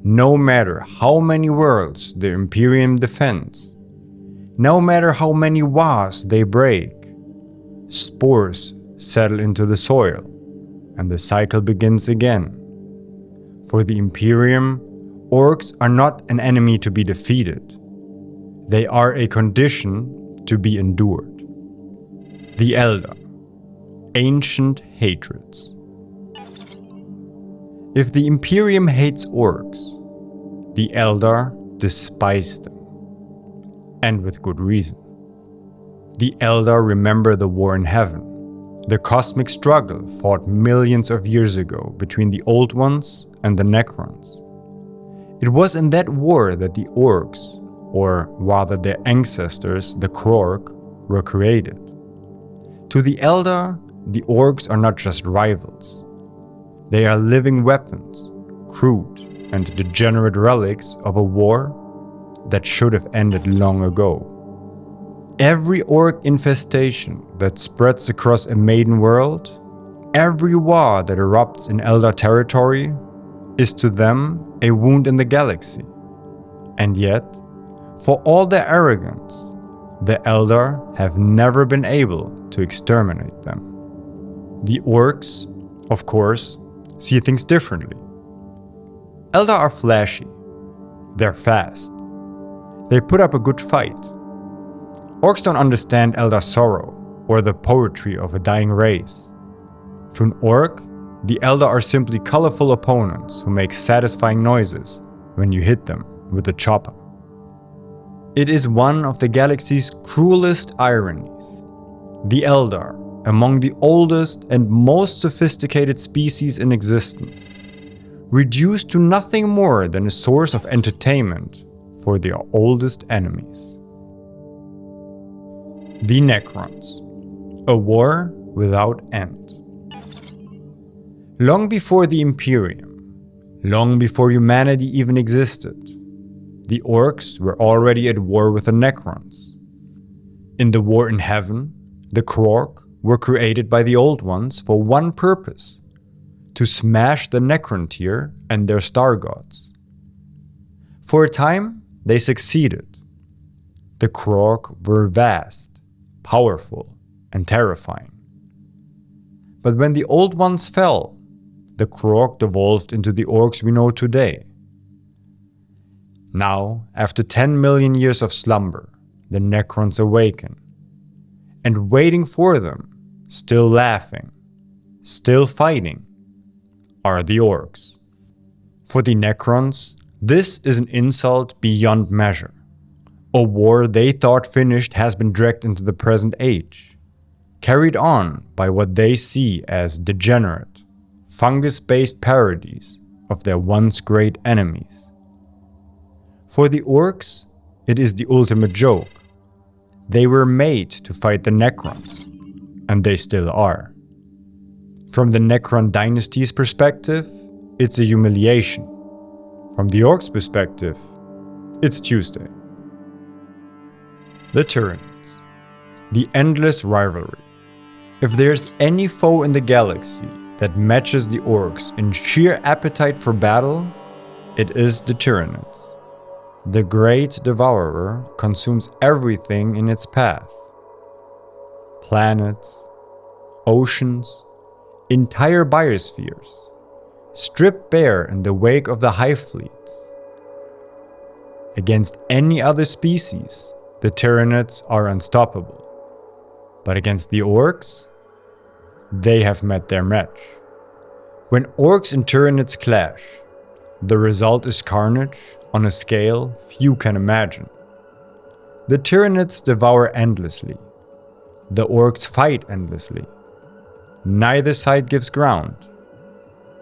[SPEAKER 1] No matter how many worlds the Imperium defends, no matter how many Waaaghs they break, spores settle into the soil, and the cycle begins again. For the Imperium, orcs are not an enemy to be defeated. They are a condition to be endured. The Eldar, ancient hatreds. If the Imperium hates orcs, the Eldar despise them. And with good reason. The Eldar remember the war in heaven, the cosmic struggle fought millions of years ago between the Old Ones and the Necrons. It was in that war that the orcs, or rather their ancestors, the Krork, were created. To the Eldar, the orcs are not just rivals. They are living weapons, crude and degenerate relics of a war that should have ended long ago. Every orc infestation that spreads across a maiden world, every war that erupts in Eldar territory, is to them a wound in the galaxy. And yet, for all their arrogance, the Eldar have never been able to exterminate them. The orcs, of course, see things differently. Eldar are flashy. They're fast. They put up a good fight. Orcs don't understand Eldar sorrow or the poetry of a dying race. To an orc, the Eldar are simply colorful opponents who make satisfying noises when you hit them with a chopper. It is one of the galaxy's cruelest ironies. The Eldar, among the oldest and most sophisticated species in existence, reduced to nothing more than a source of entertainment for their oldest enemies. The Necrons, a war without end. Long before the Imperium, long before humanity even existed, the orcs were already at war with the Necrons. In the war in heaven, the Krork were created by the Old Ones for one purpose: to smash the Necron tier and their star gods. For a time, they succeeded. The Krork were vast, powerful, and terrifying. But when the Old Ones fell, the Krork devolved into the orcs we know today. Now, after 10 million years of slumber, the Necrons awaken. And waiting for them, still laughing, still fighting, are the orcs. For the Necrons, this is an insult beyond measure. A war they thought finished has been dragged into the present age, carried on by what they see as degenerate, fungus-based parodies of their once great enemies. For the orcs, it is the ultimate joke. They were made to fight the Necrons, and they still are. From the Necron dynasty's perspective, it's a humiliation. From the orcs' perspective, it's Tuesday. The Tyranids. The endless rivalry. If there's any foe in the galaxy that matches the orcs in sheer appetite for battle, it is the Tyranids. The great devourer consumes everything in its path. Planets, oceans, entire biospheres, stripped bare in the wake of the hive fleets. Against any other species, the Tyranids are unstoppable. But against the orcs, they have met their match. When orcs and Tyranids clash, the result is carnage on a scale few can imagine. The Tyranids devour endlessly. The orcs fight endlessly. Neither side gives ground.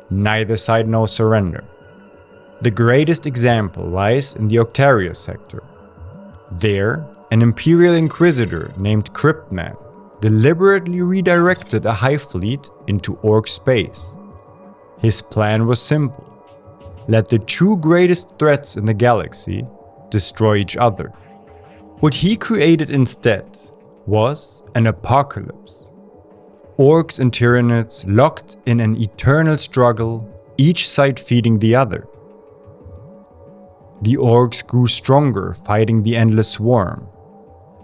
[SPEAKER 1] Neither side knows surrender. The greatest example lies in the Octaria sector. There, an Imperial Inquisitor named Cryptman deliberately redirected a hive fleet into Orc space. His plan was simple. Let the two greatest threats in the galaxy destroy each other. What he created instead was an apocalypse. Orcs and Tyranids locked in an eternal struggle, each side feeding the other. The orcs grew stronger fighting the endless swarm.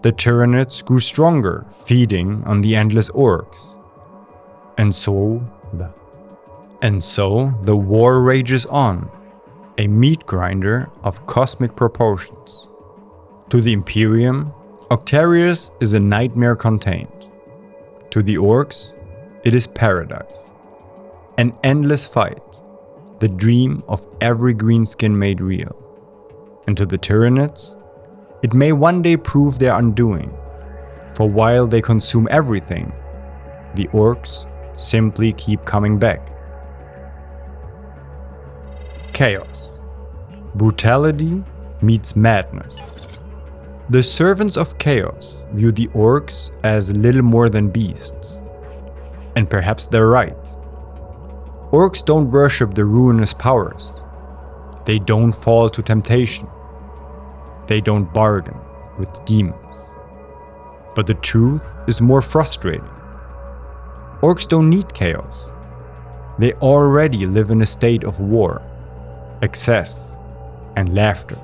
[SPEAKER 1] The Tyranids grew stronger feeding on the endless orcs. And so the war rages on, a meat grinder of cosmic proportions. To the Imperium, Octarius is a nightmare contained. To the orcs, it is paradise. An endless fight, the dream of every greenskin made real. And to the Tyranids, it may one day prove their undoing, for while they consume everything, the orcs simply keep coming back. Chaos. Brutality meets madness. The servants of chaos view the orcs as little more than beasts. And perhaps they're right. Orcs don't worship the ruinous powers. They don't fall to temptation. They don't bargain with demons. But the truth is more frustrating. Orcs don't need chaos. They already live in a state of war, excess, and laughter.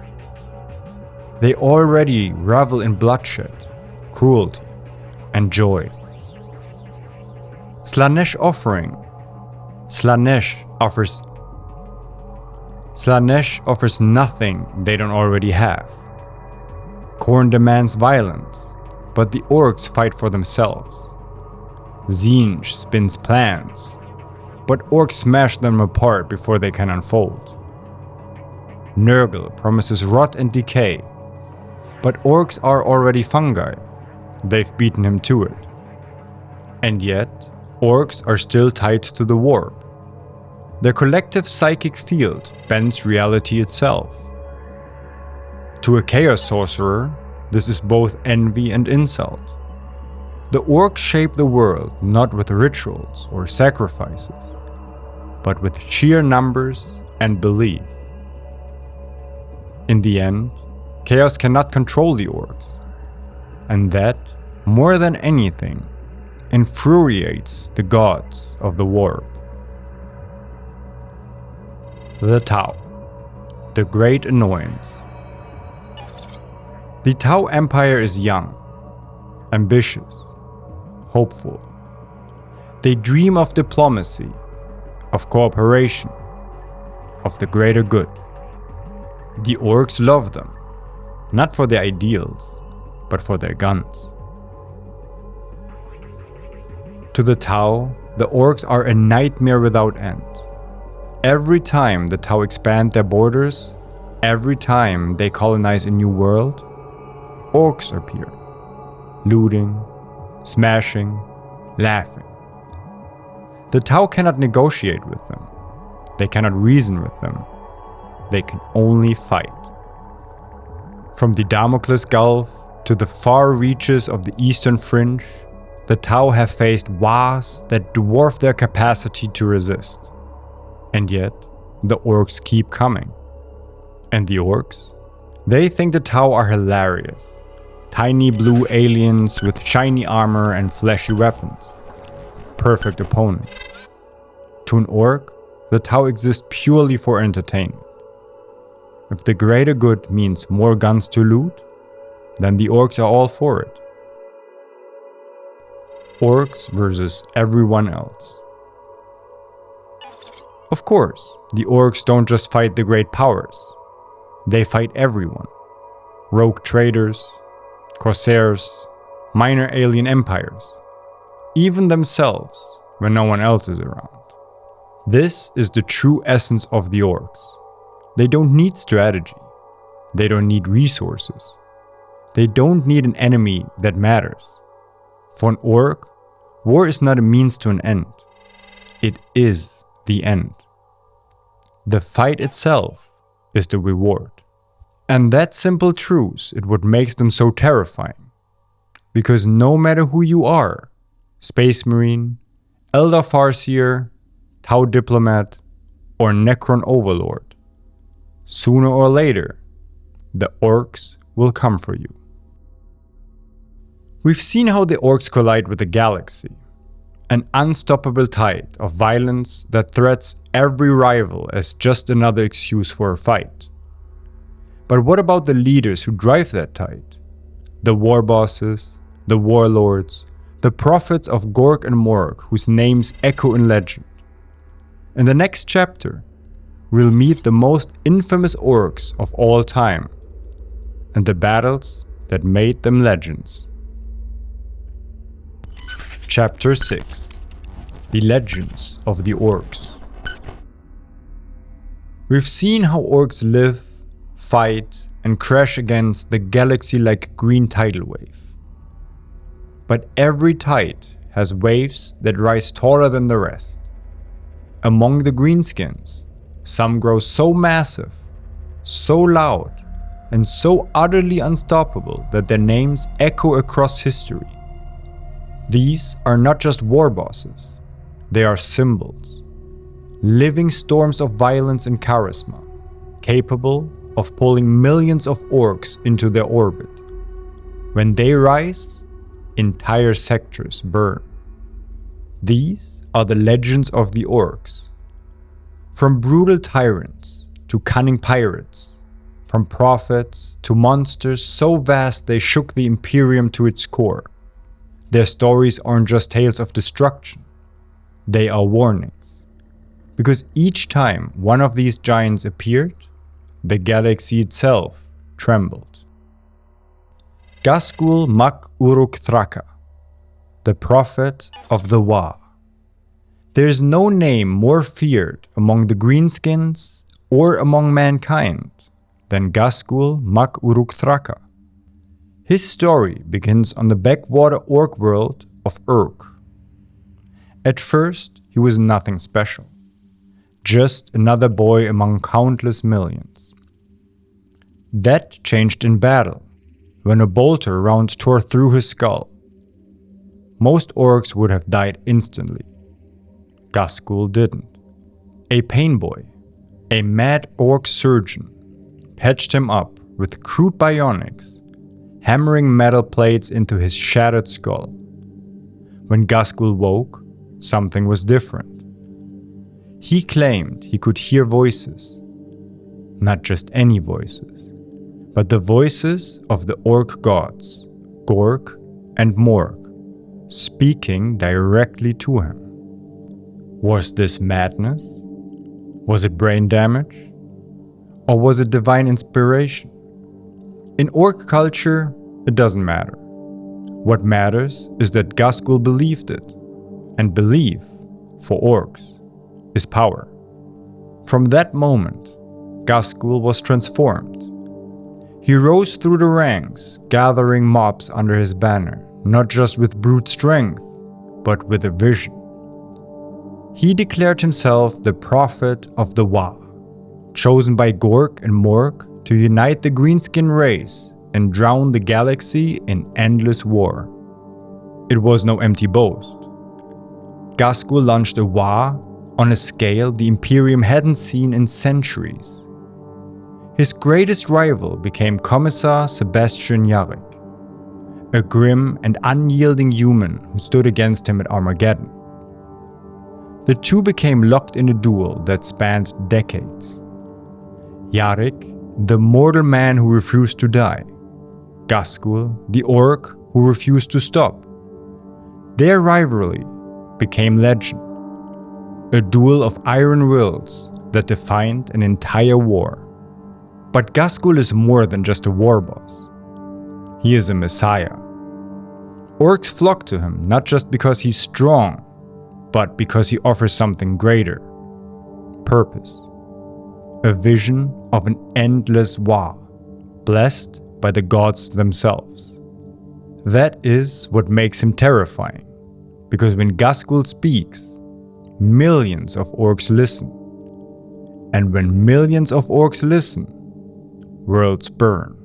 [SPEAKER 1] They already revel in bloodshed, cruelty, and joy. Slanesh offers nothing they don't already have. Khorne demands violence, but the orcs fight for themselves. Tzeentch spins plans, but orcs smash them apart before they can unfold. Nurgle promises rot and decay, but orcs are already fungi. They've beaten him to it. And yet, orcs are still tied to the warp. Their collective psychic field bends reality itself. To a chaos sorcerer, this is both envy and insult. The orcs shape the world not with rituals or sacrifices, but with sheer numbers and belief. In the end, chaos cannot control the orcs, and that, more than anything, infuriates the gods of the warp. The Tau, the great annoyance. The Tau Empire is young, ambitious, hopeful. They dream of diplomacy, of cooperation, of the greater good. The orcs love them, not for their ideals, but for their guns. To the Tau, the Orks are a nightmare without end. Every time the Tau expand their borders, every time they colonize a new world, Orks appear, looting, smashing, laughing. The Tau cannot negotiate with them. They cannot reason with them. They can only fight. From the Damocles Gulf to the far reaches of the Eastern Fringe, the Tau have faced Waaaghs that dwarf their capacity to resist. And yet, the Orks keep coming. And the Orks? They think the Tau are hilarious. Tiny blue aliens with shiny armor and fleshy weapons. Perfect opponents. To an Ork, the Tau exist purely for entertainment. If the greater good means more guns to loot, then the Orks are all for it. Orks versus everyone else. Of course, the Orks don't just fight the great powers. They fight everyone. Rogue traders, corsairs, minor alien empires, even themselves when no one else is around. This is the true essence of the Orks. They don't need strategy. They don't need resources. They don't need an enemy that matters. For an Ork, war is not a means to an end. It is the end. The fight itself is the reward. And that simple truth is what makes them so terrifying. Because no matter who you are, Space Marine, Eldar Farseer, Tau Diplomat, or Necron Overlord, sooner or later, the Orks will come for you. We've seen how the Orks collide with the galaxy, an unstoppable tide of violence that threats every rival as just another excuse for a fight. But what about the leaders who drive that tide? The war bosses, the warlords, the prophets of Gork and Mork whose names echo in legend. In the next chapter, we'll meet the most infamous Orks of all time and the battles that made them legends. Chapter 6: The Legends of the Orks. We've seen how Orks live, fight, and crash against the galaxy like a green tidal wave. But every tide has waves that rise taller than the rest. Among the greenskins, some grow so massive, so loud, and so utterly unstoppable that their names echo across history. These are not just war bosses, they are symbols. Living storms of violence and charisma, capable of pulling millions of Orks into their orbit. When they rise, entire sectors burn. These are the legends of the Orks. From brutal tyrants to cunning pirates, from prophets to monsters so vast they shook the Imperium to its core. Their stories aren't just tales of destruction, they are warnings. Because each time one of these giants appeared, the galaxy itself trembled. Ghazghkull Thraka, the prophet of the Waaaghs. There is no name more feared among the greenskins or among mankind than Ghazghkull Thraka. His story begins on the backwater Ork world of Ork. At first, he was nothing special. Just another boy among countless millions. That changed in battle, when a bolter round tore through his skull. Most Orks would have died instantly. Ghazghkull didn't. A pain boy, a mad Ork surgeon, patched him up with crude bionics, hammering metal plates into his shattered skull. When Ghazghkull woke, something was different. He claimed he could hear voices. Not just any voices, but the voices of the Ork gods, Gork and Mork, speaking directly to him. Was this madness? Was it brain damage? Or was it divine inspiration? In Ork culture, it doesn't matter. What matters is that Ghazghkull believed it, And belief, for orcs, is power. From that moment, Ghazghkull was transformed. He rose through the ranks, gathering mobs under his banner, not just with brute strength, but with a vision. He declared himself the prophet of the Waaaghs, chosen by Krork and Mork to unite the greenskin race and drown the galaxy in endless war. It was no empty boast. Ghazghkull launched a Waaaghs on a scale the Imperium hadn't seen in centuries. His greatest rival became Commissar Sebastian Yarrick, a grim and unyielding human who stood against him at Armageddon. The two became locked in a duel that spanned decades. Yarrick, the mortal man who refused to die. Ghazghkull, the orc who refused to stop. Their rivalry became legend. A duel of iron wills that defined an entire war. But Ghazghkull is more than just a war boss. He is a messiah. Orcs flock to him not just because he's strong, but because he offers something greater. Purpose. A vision of an endless Waaaghs, blessed by the gods themselves. That is what makes him terrifying, because when Ghazghkull speaks, millions of orcs listen. And when millions of orcs listen, worlds burn.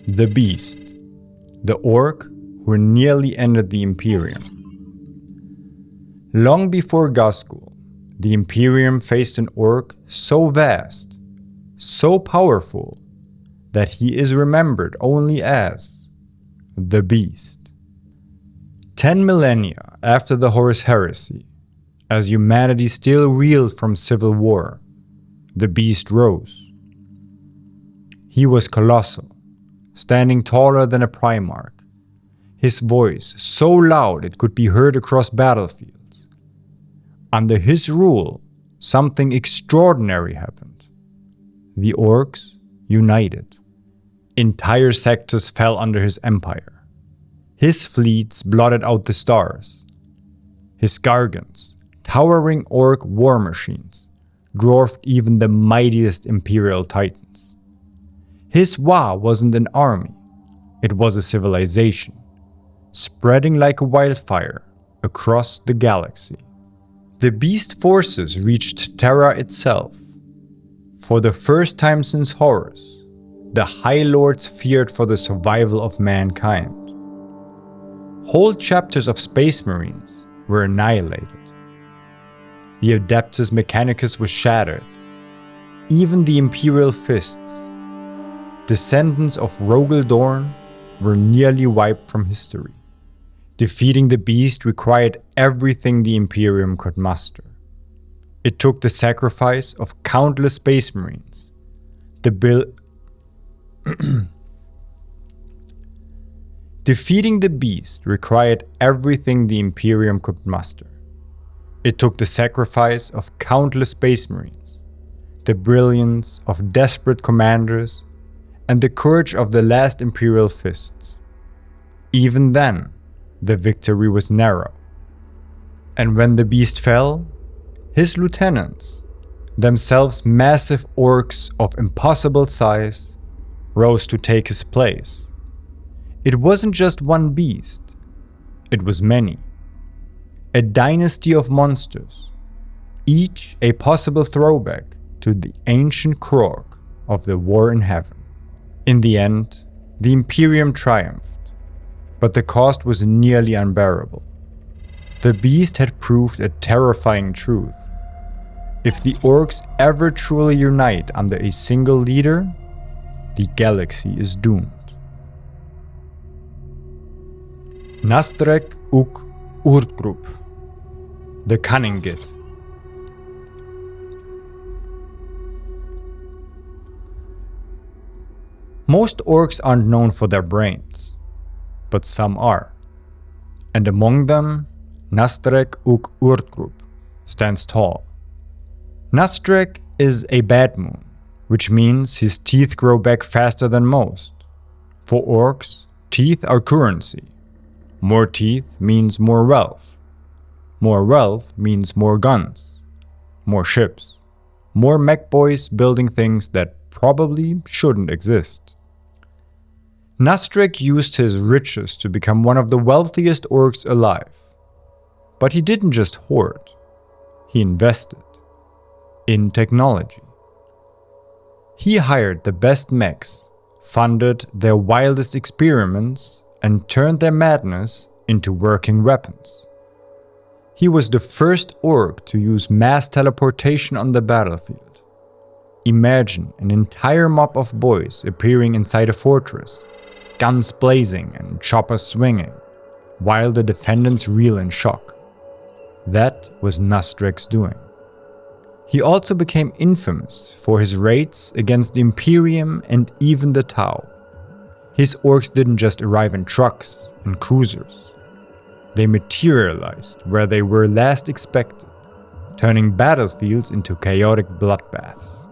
[SPEAKER 1] The Beast, the orc who nearly ended the Imperium. Long before Ghazghkull, the Imperium faced an orc so vast, so powerful, that he is remembered only as the Beast. 10 millennia after the Horus Heresy, as humanity still reeled from civil war, the Beast rose. He was colossal, standing taller than a Primarch, his voice so loud it could be heard across battlefields. Under his rule, something extraordinary happened. The orcs united. Entire sectors fell under his empire. His fleets blotted out the stars. His gargants, towering orc war machines, dwarfed even the mightiest imperial titans. His Waaaghs wasn't an army, it was a civilization, spreading like a wildfire across the galaxy. The Beast forces reached Terra itself. For the first time since Horus, the High Lords feared for the survival of mankind. Whole chapters of Space Marines were annihilated. The Adeptus Mechanicus was shattered. Even the Imperial Fists, descendants of Rogel Dorn, were nearly wiped from history. Defeating the Beast required everything the Imperium could muster. It took the sacrifice of countless Space Marines, Defeating the Beast required everything the Imperium could muster. It took the sacrifice of countless Space Marines, the brilliance of desperate commanders, and the courage of the last Imperial Fists. Even then, the victory was narrow. And when the Beast fell, his lieutenants, themselves massive orcs of impossible size, rose to take his place. It wasn't just one beast, it was many. A dynasty of monsters, each a possible throwback to the ancient Krork of the War in Heaven. In the end, the Imperium triumphed, but the cost was nearly unbearable. The Beast had proved a terrifying truth. If the orcs ever truly unite under a single leader, the galaxy is doomed. Nastrek uk Urtgrup, the Cunning Git. Most orcs aren't known for their brains, but some are. And among them, Nastrek uk Urtgrup stands tall. Nastrek is a bad moon, which means his teeth grow back faster than most. For orcs, teeth are currency. More teeth means more wealth. More wealth means more guns, more ships, more mech boys building things that probably shouldn't exist. Nastrek used his riches to become one of the wealthiest orcs alive. But he didn't just hoard, he invested in technology. He hired the best mechs, funded their wildest experiments, and turned their madness into working weapons. He was the first orc to use mass teleportation on the battlefield. Imagine an entire mob of boys appearing inside a fortress, guns blazing and choppers swinging, while the defendants reel in shock. That was Nastrek's doing. He also became infamous for his raids against the Imperium and even the Tau. His orcs didn't just arrive in trucks and cruisers. They materialized where they were last expected, turning battlefields into chaotic bloodbaths.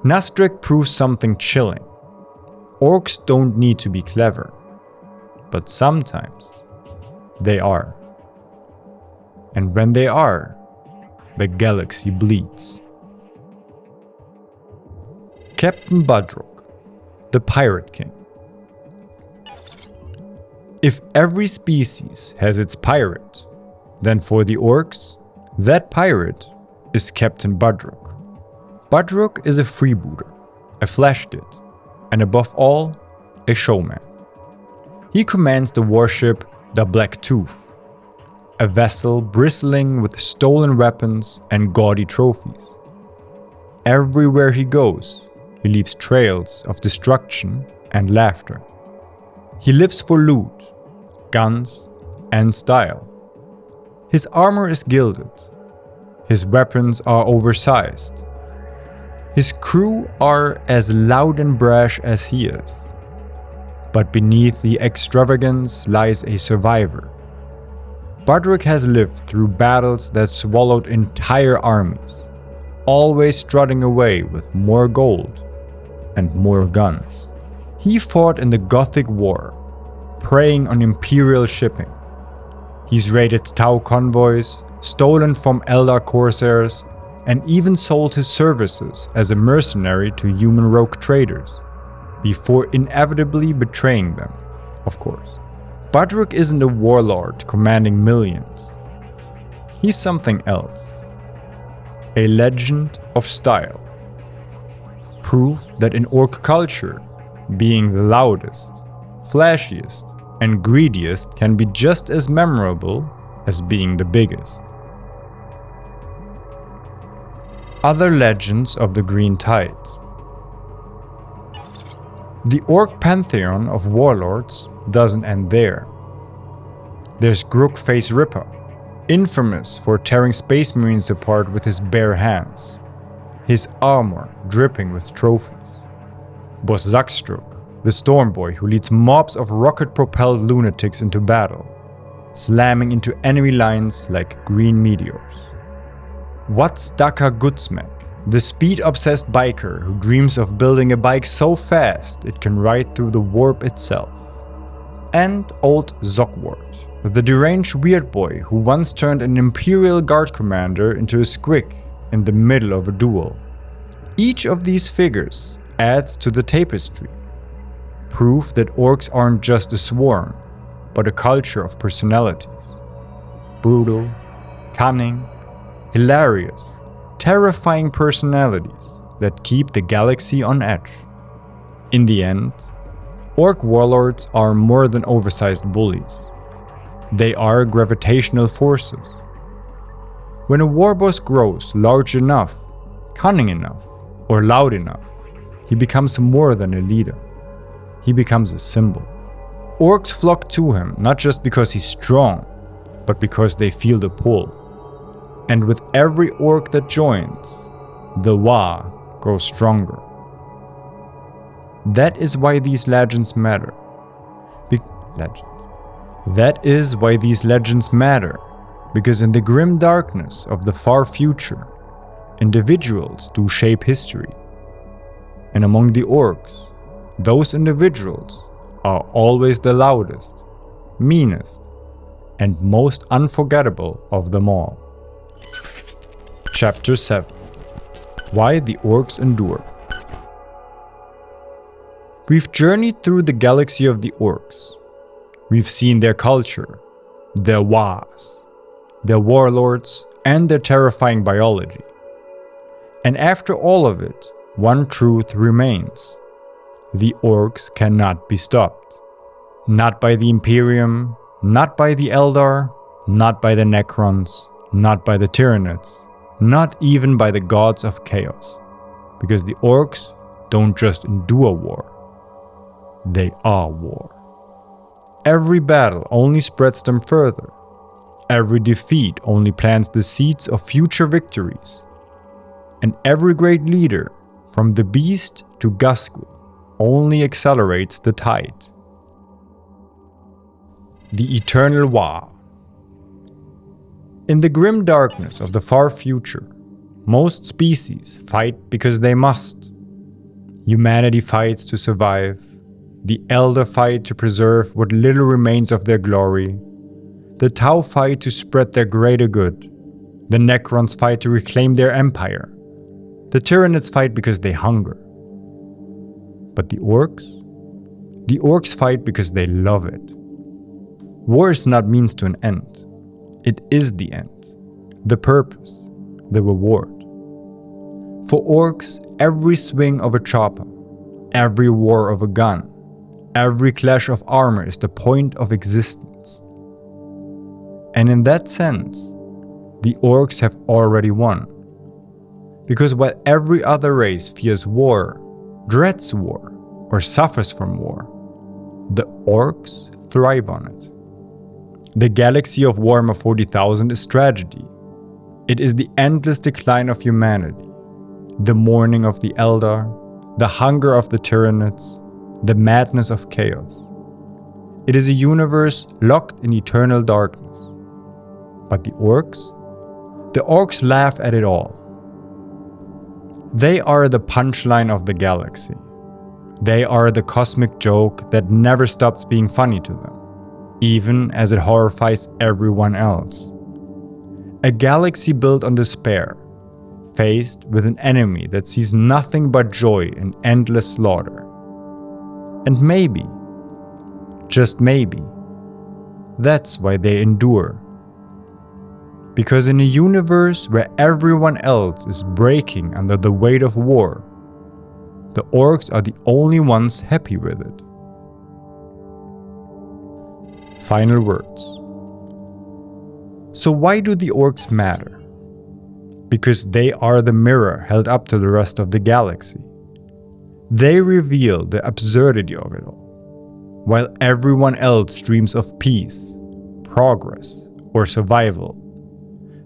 [SPEAKER 1] Nastrek proves something chilling. Orcs don't need to be clever, but sometimes they are. And when they are, the galaxy bleeds. Captain Budrook, the Pirate King. If every species has its pirate, then for the orcs, that pirate is Captain Budrook. Budrook is a freebooter, a flash kid, and above all, a showman. He commands the warship the Black Tooth, a vessel bristling with stolen weapons and gaudy trophies. Everywhere he goes, he leaves trails of destruction and laughter. He lives for loot, guns, and style. His armor is gilded. His weapons are oversized. His crew are as loud and brash as he is. But beneath the extravagance lies a survivor. Budrook has lived through battles that swallowed entire armies, always strutting away with more gold and more guns. He fought in the Gothic War, preying on Imperial shipping. He's raided Tau convoys, stolen from Eldar corsairs, and even sold his services as a mercenary to human rogue traders, before inevitably betraying them, of course. Budrook isn't a warlord commanding millions. He's something else. A legend of style. Proof that in orc culture, being the loudest, flashiest, and greediest can be just as memorable as being the biggest. Other legends of the Green Tide. The orc pantheon of warlords doesn't end there. There's Grookface Ripper, infamous for tearing space marines apart with his bare hands, his armor dripping with trophies. Boss Zackstruck, the storm boy who leads mobs of rocket-propelled lunatics into battle, slamming into enemy lines like green meteors. What's Daka Goodsmack, the speed-obsessed biker who dreams of building a bike so fast it can ride through the warp itself. And Old Zogwart, the deranged weird boy who once turned an Imperial Guard commander into a squig in the middle of a duel. Each of these figures adds to the tapestry, proof that orcs aren't just a swarm, but a culture of personalities. Brutal, cunning, hilarious, terrifying personalities that keep the galaxy on edge. In the end, orc warlords are more than oversized bullies. They are gravitational forces. When a warboss grows large enough, cunning enough, or loud enough, he becomes more than a leader. He becomes a symbol. Orcs flock to him not just because he's strong, but because they feel the pull. And with every orc that joins, the Waaaghs grows stronger. That is why these legends matter. That is why these legends matter, because in the grim darkness of the far future, individuals do shape history. And among the orcs, those individuals are always the loudest, meanest, and most unforgettable of them all. Chapter 7: Why the Orks Endure. We've journeyed through the galaxy of the Orks. We've seen their culture, their Waaaghs, their warlords, and their terrifying biology. And after all of it, one truth remains: the Orks cannot be stopped. Not by the Imperium, not by the Eldar, not by the Necrons, not by the Tyranids, not even by the gods of chaos. Because the Orks don't just endure war, they are war. Every battle only spreads them further. Every defeat only plants the seeds of future victories. And every great leader, from the Beast to Ghazghkull, only accelerates the tide. The Eternal Waaaghs. In the grim darkness of the far future, most species fight because they must. Humanity fights to survive. The Elder fight to preserve what little remains of their glory. The Tau fight to spread their greater good. The Necrons fight to reclaim their empire. The Tyranids fight because they hunger. But the Orks? The Orks fight because they love it. War is not means to an end. It is the end, the purpose, the reward. For Orks, every swing of a chopper, every roar of a gun, every clash of armor is the point of existence. And in that sense, the Orks have already won. Because while every other race fears war, dreads war, or suffers from war, the Orks thrive on it. The galaxy of Warhammer 40,000 is tragedy. It is the endless decline of humanity, the mourning of the Eldar, the hunger of the Tyranids, the madness of chaos. It is a universe locked in eternal darkness. But the Orks? The Orks laugh at it all. They are the punchline of the galaxy. They are the cosmic joke that never stops being funny to them, even as it horrifies everyone else. A galaxy built on despair, faced with an enemy that sees nothing but joy and endless slaughter. And maybe, just maybe, that's why they endure. Because in a universe where everyone else is breaking under the weight of war, the Orks are the only ones happy with it. Final words. So why do the Orks matter? Because they are the mirror held up to the rest of the galaxy. They reveal the absurdity of it all. While everyone else dreams of peace, progress, or survival,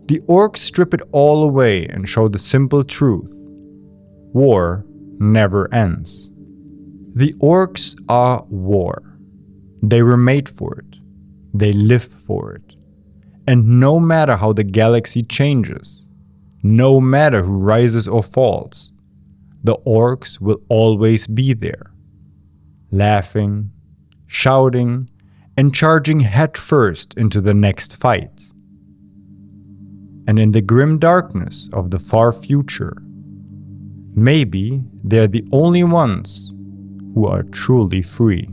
[SPEAKER 1] the Orks strip it all away and show the simple truth: war never ends. The Orks are war. They were made for it. They live for it. And no matter how the galaxy changes, no matter who rises or falls, the Orks will always be there, laughing, shouting, and charging headfirst into the next fight. And in the grim darkness of the far future, maybe they're the only ones who are truly free.